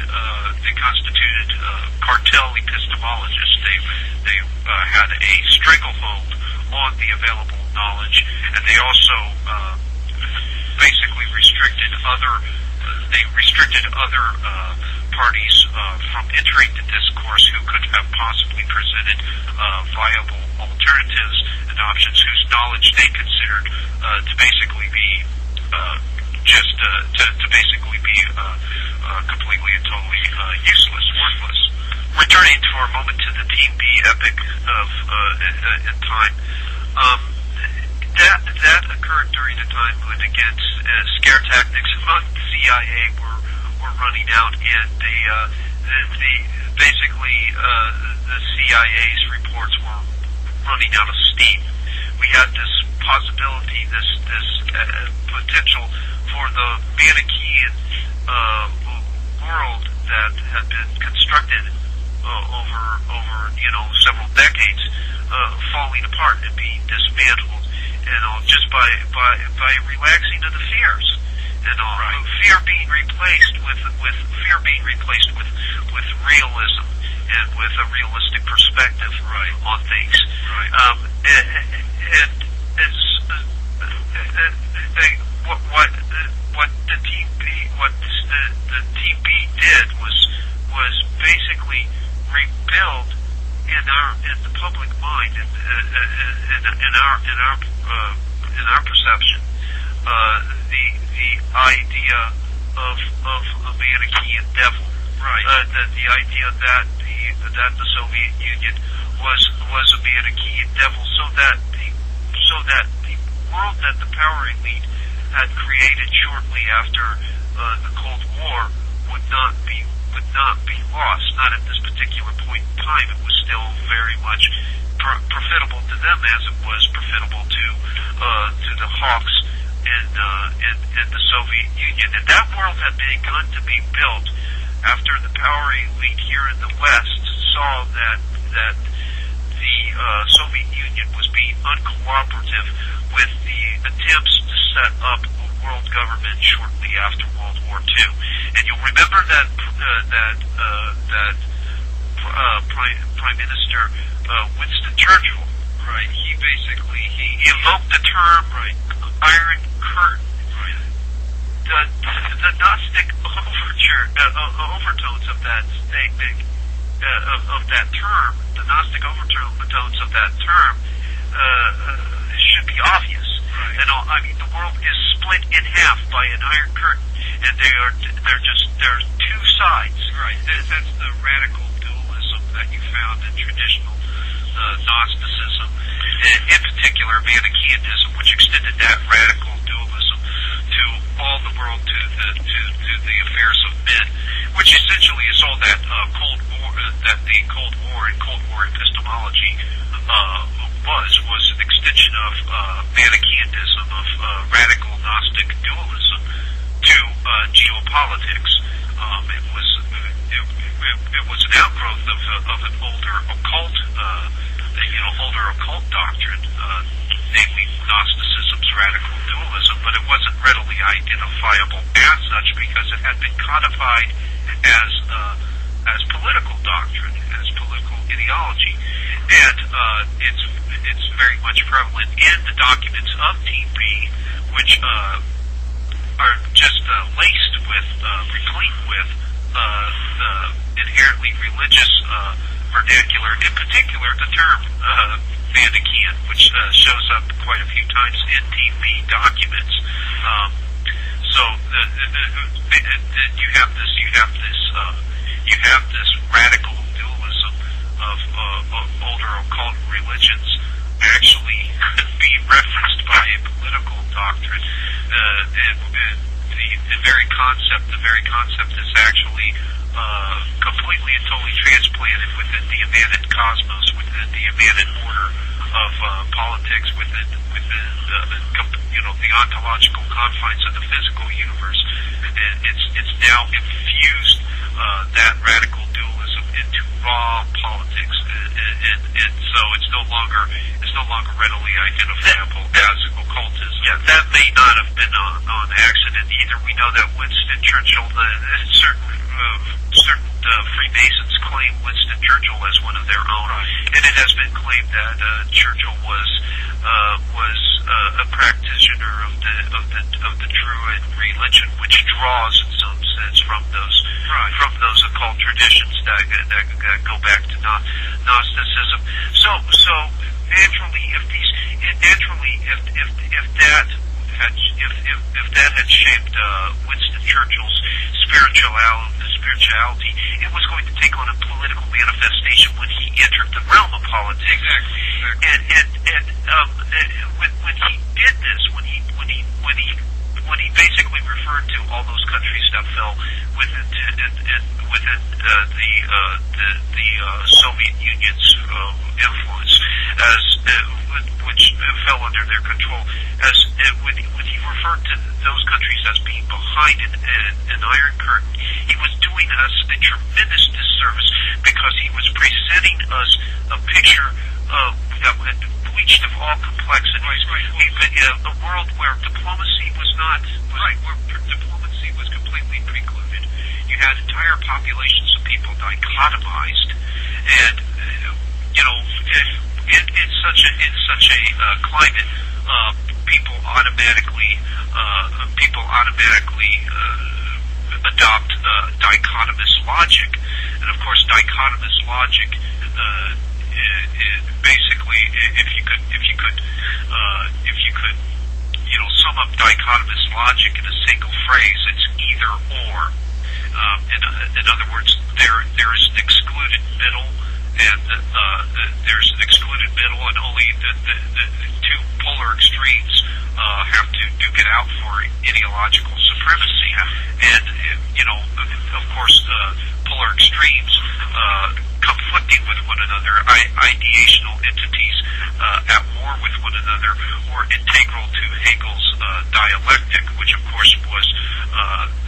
cartel epistemologists. They had a stranglehold on the available knowledge, and they also basically restricted other parties from entering the discourse who could have possibly presented viable alternatives and options whose knowledge they considered to basically be completely and totally useless, worthless. Returning for a moment to the Team B epic in time, that occurred during a time when, again, scare tactics among the CIA were running out, and the CIA's reports were running out of steam. We had this possibility, this potential for the Manichaean world that had been constructed over several decades falling apart and being dismantled, and just by relaxing of the fears, and fear being replaced with realism and with a realistic perspective on things. What the Team B did was basically rebuild in the public mind, in our perception, the idea of a Manichaean devil. The idea that the Soviet Union was a Manichaean devil, so that the world that the power elite had created shortly after the Cold War would not be lost. Not at this particular point in time. It was still very much profitable to them, as it was profitable to the hawks in the Soviet Union. And that world had begun to be built after the power elite here in the West saw that the Soviet Union was being uncooperative with the attempts to set up a world government shortly after World War II. And you'll remember that Prime Minister Winston Churchill, Right. He invoked the term Iron Curtain. Right. The Gnostic overtones of that statement, of that term, the Gnostic overtones of that term should be obvious. Right. And the world is split in half by an Iron Curtain, and they're two sides. Right. That's the radical dualism that you found in traditional Gnosticism, in particular Manichaeism, which extended that radical dualism to all the world, to the affairs of men, which essentially is all that Cold War, that the Cold War and Cold War epistemology was an extension of Manichaeism, of radical Gnostic dualism to geopolitics. It was an outgrowth of an older occult doctrine, namely Gnosticism's radical dualism, but it wasn't readily identifiable as such because it had been codified as political doctrine, as political ideology, and it's very much prevalent in the documents of Team B, which are just laced with, replete with inherently religious vernacular, in particular the term Manichaean, which shows up quite a few times in Team B documents. So you have this radical dualism of older occult religions actually being referenced by a political doctrine. The very concept is actually completely and totally transplanted within the immanent cosmos, within the immanent order of politics, within the ontological confines of the physical universe. And it's now infused that radical dualism into raw politics, and so it's no longer readily identifiable as occultism. Yeah, that may not have been on accident either. We know that Winston Churchill, certain Freemasons claim Winston Churchill as one of their own, and it has been claimed that Churchill was a practitioner of the Druid religion, which draws in some sense from those occult traditions that go back to Gnosticism. So naturally, if that had shaped Winston Churchill's spirituality, it was going to take on a political manifestation when he entered the realm of politics. Exactly. And when he did this, when he basically referred to all those countries that fell within the Soviet Union's influence, which fell under their control, when he referred to those countries as being behind an Iron Curtain, he was doing us a tremendous disservice because he was presenting us a picture that had bleached of all complexities. A world where diplomacy was not, where diplomacy was completely precluded. You had entire populations of people dichotomized, and in such a climate, people automatically adopt dichotomous logic, and of course, dichotomous logic basically, if you could sum up dichotomous logic in a single phrase, it's either or. In other words, there is an excluded middle, and there's an excluded middle, and only the two polar extremes have to duke it out for ideological supremacy. And of course, polar extremes conflicting with one another, ideational entities at war with one another, were integral to Hegel's dialectic, which of course was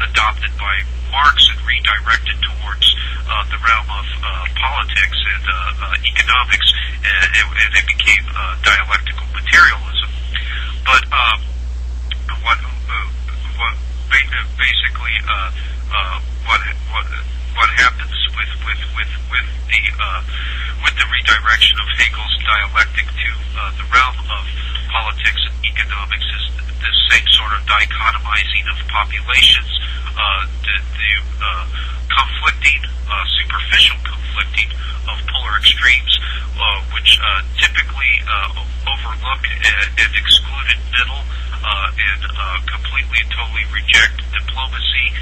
adopted by Marx and redirected towards the realm of politics and economics, and it became dialectical materialism. But what happens with the the redirection of Hegel's dialectic to the realm of politics and economics is this same sort of dichotomizing of populations, the conflicting, superficial conflicting of polar extremes, which typically overlook and excluded middle and completely and totally reject diplomacy,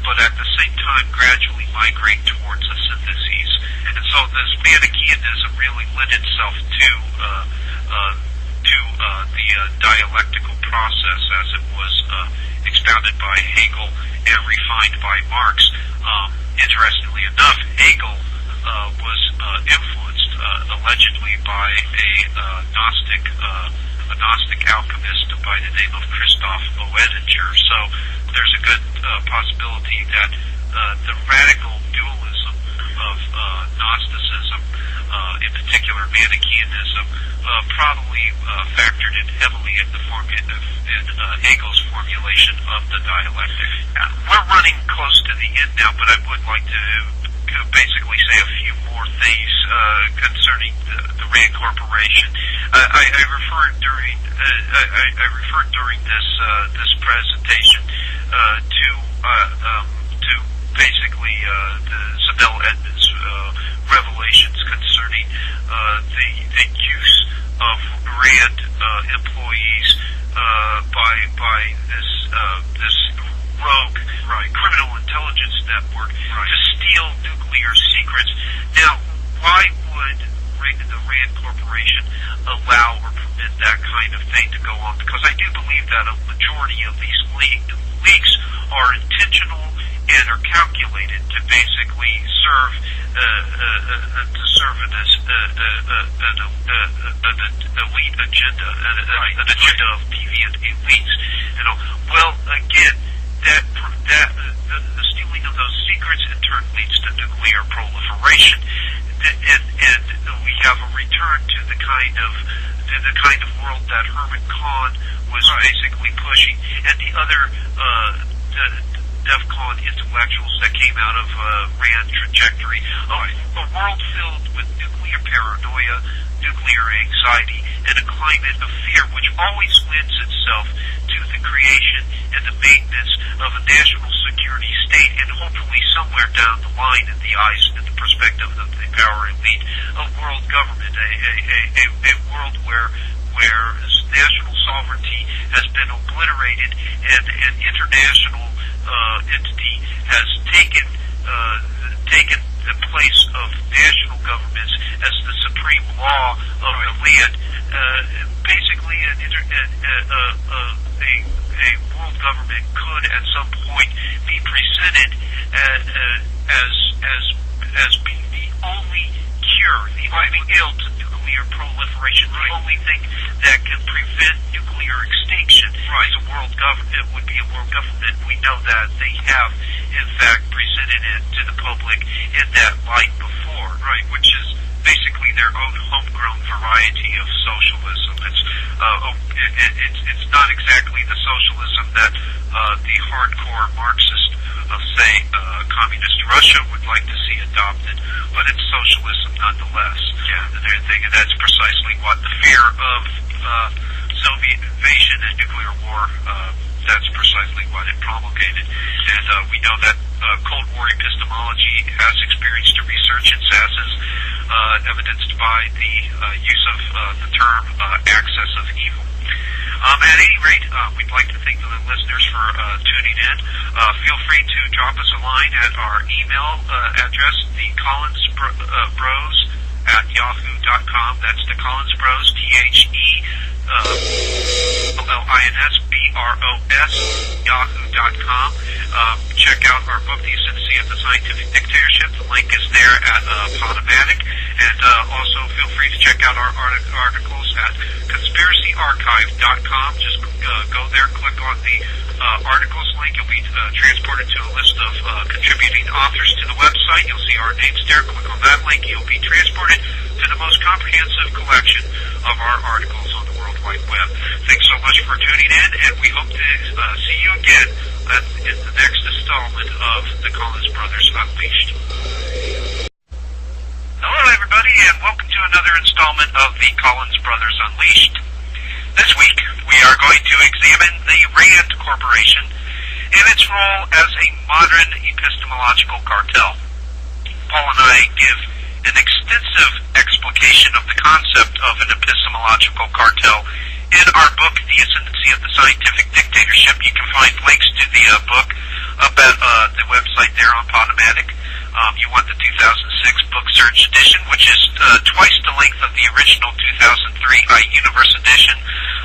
but at the same time gradually migrate towards a synthesis. And so this Manichaeanism really lent itself to the dialectical process as it was expounded by Hegel and refined by Marx. Interestingly enough, Hegel was influenced allegedly by a Gnostic alchemist by the name of Christoph Oedinger. So there's a good possibility that the radical dualism of Gnosticism, in particular Manichaeanism, probably factored in heavily in Hegel's formulation of the dialectic. We're running close to the end now, but I would like to basically say a few more things concerning the Rand Corporation. I referred during this presentation to basically the Zabel Edmonds revelations concerning the use of Rand employees by this rogue criminal intelligence network to steal nuclear secrets. Now, why would the Rand Corporation allow or permit that kind of thing to go on? Because I do believe that a majority of these leaks are intentional and are calculated to basically serve an elite agenda, an agenda of deviant elites. Well, again, the stealing of those secrets in turn leads to nuclear proliferation, and we have a return to the kind of world that Herman Kahn was basically pushing, and the other DEFCON intellectuals that came out of Rand trajectory. A world filled with nuclear paranoia, nuclear anxiety, and a climate of fear which always lends itself to the creation and the maintenance of a national security state, and hopefully somewhere down the line in the eyes and the perspective of the power elite, a world government, a world where national sovereignty has been obliterated and an international entity has taken the place of national governments as the supreme law of the land. Basically, a world government could at some point be presented as being the only cure, the only ill to nuclear proliferation, the only thing that can prevent nuclear extinction. Is a world government, would be a world government. We know that they have, in fact, presented it to the public in that light before, which is basically their own homegrown variety of socialism. It's not exactly the socialism that the hardcore Marxist of, say, communist Russia would like to see adopted, but it's socialism nonetheless. And that's precisely what the fear of Soviet invasion and nuclear war, that's precisely what it promulgated. And we know that Cold War epistemology has experienced a resurgence, as is evidenced by the use of the term axis of evil. At any rate, we'd like to thank the listeners for tuning in. Feel free to drop us a line at our email address, thecollinsbros@yahoo.com. That's the Collins Bros, THECOLLINSBROS, yahoo.com. Check out our book, The Ascendancy of the Scientific Dictatorship. The link is there at Podomatic. And also feel free to check out our articles at conspiracyarchive.com. Just go there, click on the articles link. You'll be transported to a list of contributing authors to the website. You'll see our names there. Click on that link. You'll be transported to the most comprehensive collection of our articles on the World Wide Web. Thanks so much for tuning in, and we hope to see you again in the next installment of the Collins Brothers Unleashed. everybody, and welcome to another installment of the Collins Brothers Unleashed. This week, we are going to examine the RAND Corporation and its role as a modern epistemological cartel. Paul and I give an extensive explication of the concept of an epistemological cartel in our book, The Ascendancy of the Scientific Dictatorship. You can find links to the book up at the website there on Podomatic. You want the 2006 book search edition, which is twice the length of the original 2003 iUniverse edition,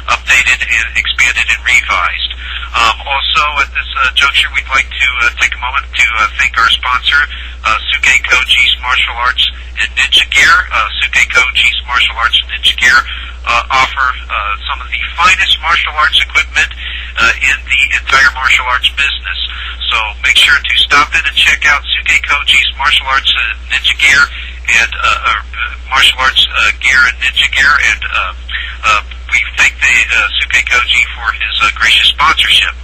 updated and expanded and revised. Also, at this juncture, we'd like to take a moment to thank our sponsor, Suke Koji's Martial Arts and Ninja Gear. Suke Koji's Martial Arts and Ninja Gear offer some of the finest martial arts equipment in the entire martial arts business. So make sure to stop in and check out Suke Koji's Martial Arts Ninja Gear and Martial Arts Gear and Ninja Gear, and we thank the Suke Koji for his gracious sponsorship.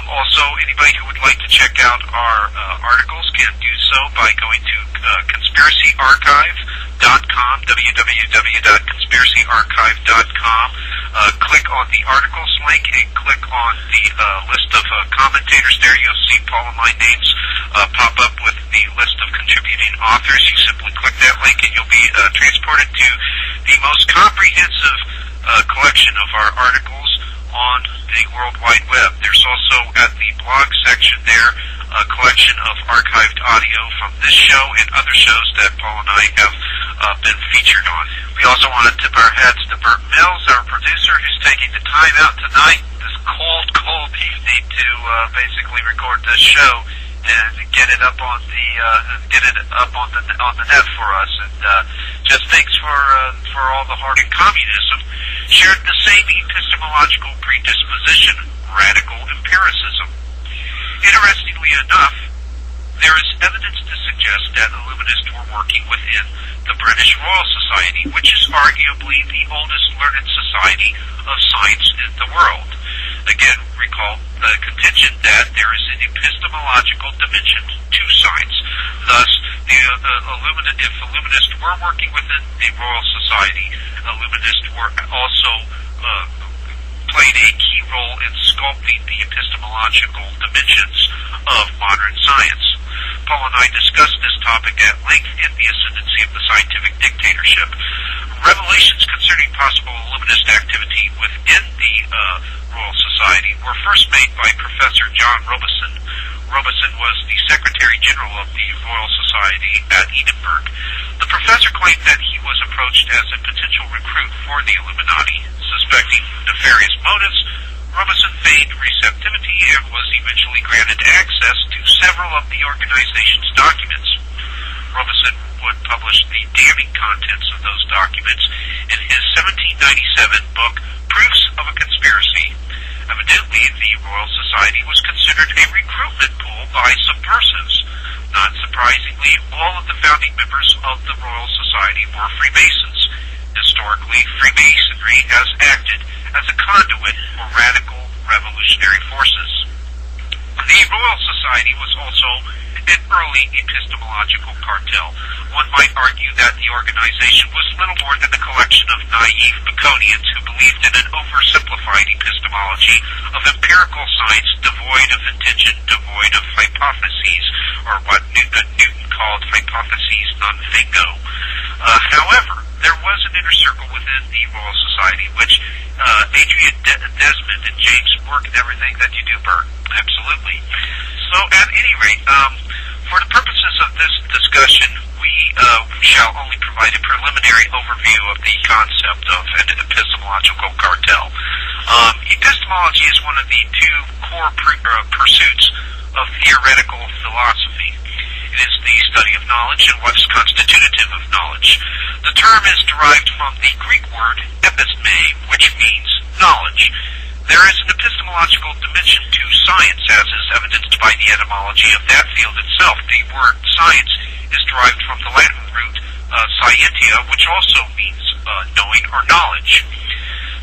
Also, anybody who would like to check out our articles can do so by going to conspiracyarchive.com, www.conspiracyarchive.com. Click on the articles link and click on the list of commentators there. You'll see Paul and my names pop up with the list of contributing authors. You simply click that link and you'll be transported to the most comprehensive collection of our articles on the World Wide Web. There's also at the blog section there a collection of archived audio from this show and other shows that Paul and I have been featured on. We also want to tip our hats to Bert Mills, our producer, who's taking the time out tonight, this cold evening, to basically record this show and get it up on the net for us. And just thanks for all the hard. And communism shared the same epistemological predisposition, radical empiricism. Interestingly enough, there is evidence to suggest that Illuminists were working within the British Royal Society, which is arguably the oldest learned society of science in the world. Again, recall the contention that there is an epistemological dimension to science. Thus, if Illuminists were working within the Royal Society, Illuminists were also played a key role in sculpting the epistemological dimensions of modern science. Paul and I discussed this topic at length in The Ascendancy of the Scientific Dictatorship. Revelations concerning possible Illuminist activity within the Royal Society were first made by Professor John Robison. Robison was the Secretary General of the Royal Society at Edinburgh. The professor claimed that he was approached as a potential recruit for the Illuminati. Suspecting nefarious motives, Robison feigned receptivity and was eventually granted access to several of the organization's documents. Robison would publish the damning contents of those documents in his 1797 book, Proofs of a Conspiracy. Evidently, the Royal Society was considered a recruitment pool by subversives. Not surprisingly, all of the founding members of the Royal Society were Freemasons. Historically, Freemasonry has acted as a conduit for radical revolutionary forces. The Royal Society was also an early epistemological cartel. One might argue that the organization was little more than a collection of naive Baconians who believed in an oversimplified epistemology of empirical science devoid of intention, devoid of hypotheses, or what Newton called hypotheses non fingo. However, there was an inner circle within the Royal Society, which Adrian Desmond and James work in everything that you do, Bert. Absolutely. So, at any rate, for the purposes of this discussion, we shall only provide a preliminary overview of the concept of an epistemological cartel. Epistemology is one of the two core pursuits of theoretical philosophy. It is the study of knowledge and what is constitutive of knowledge. The term is derived from the Greek word episteme, which means knowledge. There is an epistemological dimension to science, as is evidenced by the etymology of that field itself. The word science is derived from the Latin root scientia, which also means knowing or knowledge.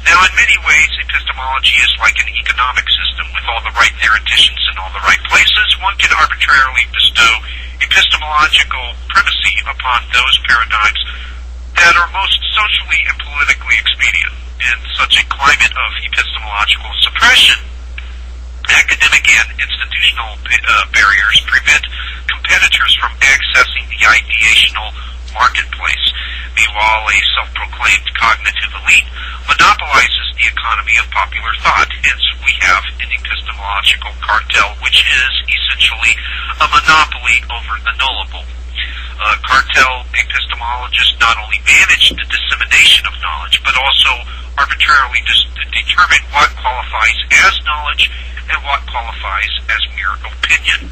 Now, in many ways, epistemology is like an economic system with all the right theoreticians in all the right places. One can arbitrarily bestow epistemological primacy upon those paradigms that are most socially and politically expedient. In such a climate of epistemological suppression, academic and institutional barriers prevent competitors from accessing the ideational marketplace. Meanwhile, a self-proclaimed cognitive elite monopolizes the economy of popular thought. Hence, we have an epistemological cartel, which is essentially a monopoly over the knowable. Cartel epistemologists not only manage the dissemination of knowledge, but also arbitrarily determine what qualifies as knowledge and what qualifies as mere opinion.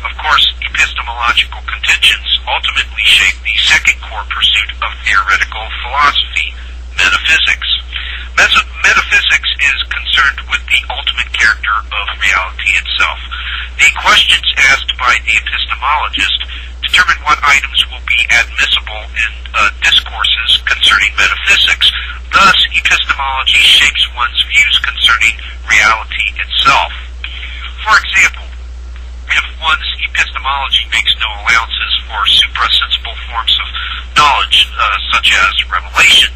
Of course, epistemological contentions ultimately shape the second core pursuit of theoretical philosophy, metaphysics. Metaphysics is concerned with the ultimate character of reality itself. The questions asked by the epistemologist determine what items will be admissible in discourses concerning metaphysics. Thus, epistemology shapes one's views concerning reality itself. For example, if one's epistemology makes no allowances for suprasensible forms of knowledge, such as revelation,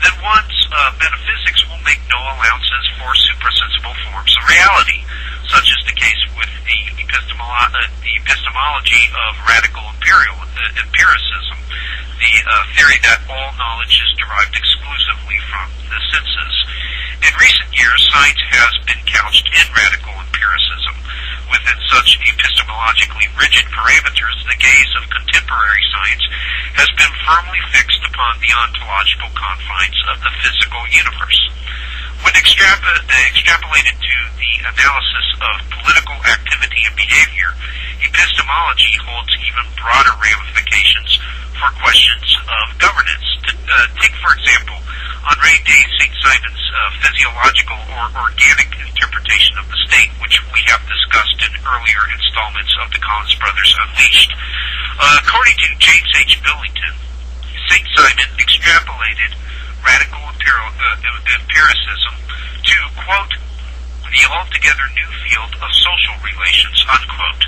then one's metaphysics will make no allowances for suprasensible forms of reality, such is the case with the epistemology of radical empiricism, the theory that all knowledge is derived exclusively from the senses. In recent years, science has been couched in radical empiricism. Within such epistemologically rigid parameters, the gaze of contemporary science has been firmly fixed upon the ontological confines of the physical universe. When extrapolated to the analysis of political activity and behavior, epistemology holds even broader ramifications for questions of governance. Take, for example, Henri de Saint-Simon's physiological or organic interpretation of the state, which we have discussed in earlier installments of the Collins Brothers Unleashed. According to James H. Billington, Saint-Simon extrapolated radical empiricism to, quote, the altogether new field of social relations, unquote.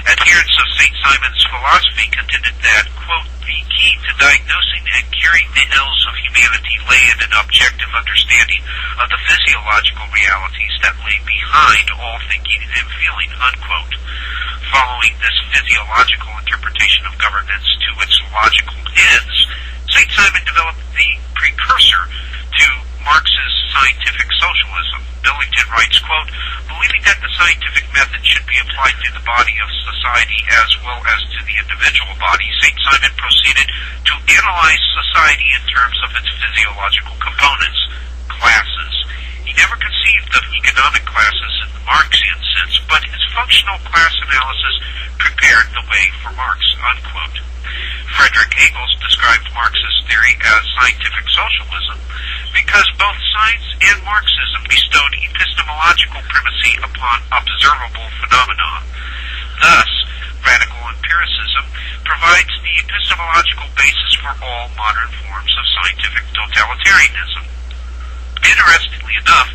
Adherents of St. Simon's philosophy contended that, quote, the key to diagnosing and curing the ills of humanity lay in an objective understanding of the physiological realities that lay behind all thinking and feeling, unquote. Following this physiological interpretation of governance to its logical ends, St. Simon developed the precursor to Marx's scientific socialism. Billington writes, quote, believing that the scientific method should be applied to the body of society as well as to the individual body, St. Simon proceeded to analyze society in terms of its physiological components, classes. He never conceived of economic classes in the Marxian sense, but his functional class analysis prepared the way for Marx, unquote. Frederick Engels described Marx's theory as scientific socialism because both science and Marxism bestowed epistemological primacy upon observable phenomena. Thus, radical empiricism provides the epistemological basis for all modern forms of scientific totalitarianism. Interestingly enough,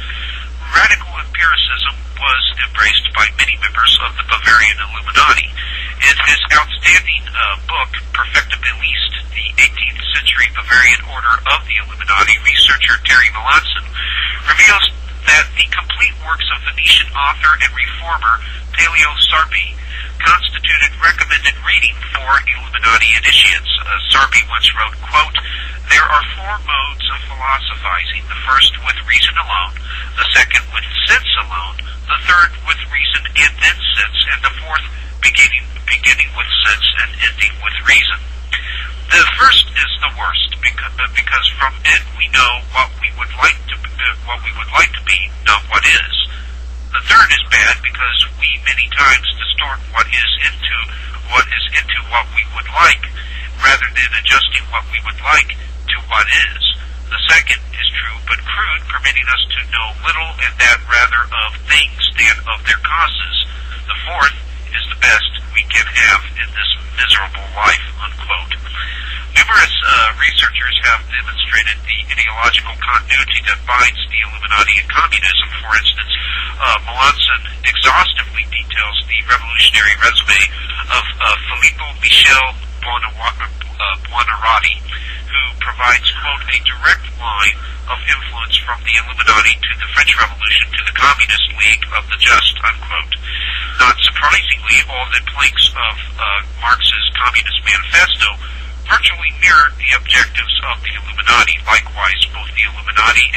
radical empiricism was embraced by many members of the Bavarian Illuminati. In his outstanding book, Perfectibilist, the 18th century Bavarian Order of the Illuminati, researcher Terry Melanson reveals that the complete works of Venetian author and reformer Paleo Sarpi constituted recommended reading for Illuminati initiates. Sarpi once wrote, quote, there are four modes of philosophizing, the first with reason alone, the second with sense alone, the third with reason and then sense, and the fourth beginning with sense and ending with reason. The first is the worst because from it we know what we would like to be, not what is. The third is bad because we many times distort what is into what we would like, rather than adjusting what we would like to what is. The second is true but crude, permitting us to know little and that rather of things than of their causes. The fourth is the best we can have in this miserable life, unquote. Numerous researchers have demonstrated the ideological continuity that binds the Illuminati and communism. For instance, Melanson exhaustively details the revolutionary resume of Filippo Michel Buonarroti, who provides, quote, a direct line of influence from the Illuminati to the French Revolution to the Communist League of the Just, unquote. Not surprisingly, all the planks of Marx's Communist Manifesto virtually mirrored the objectives of the Illuminati. Likewise, both the Illuminati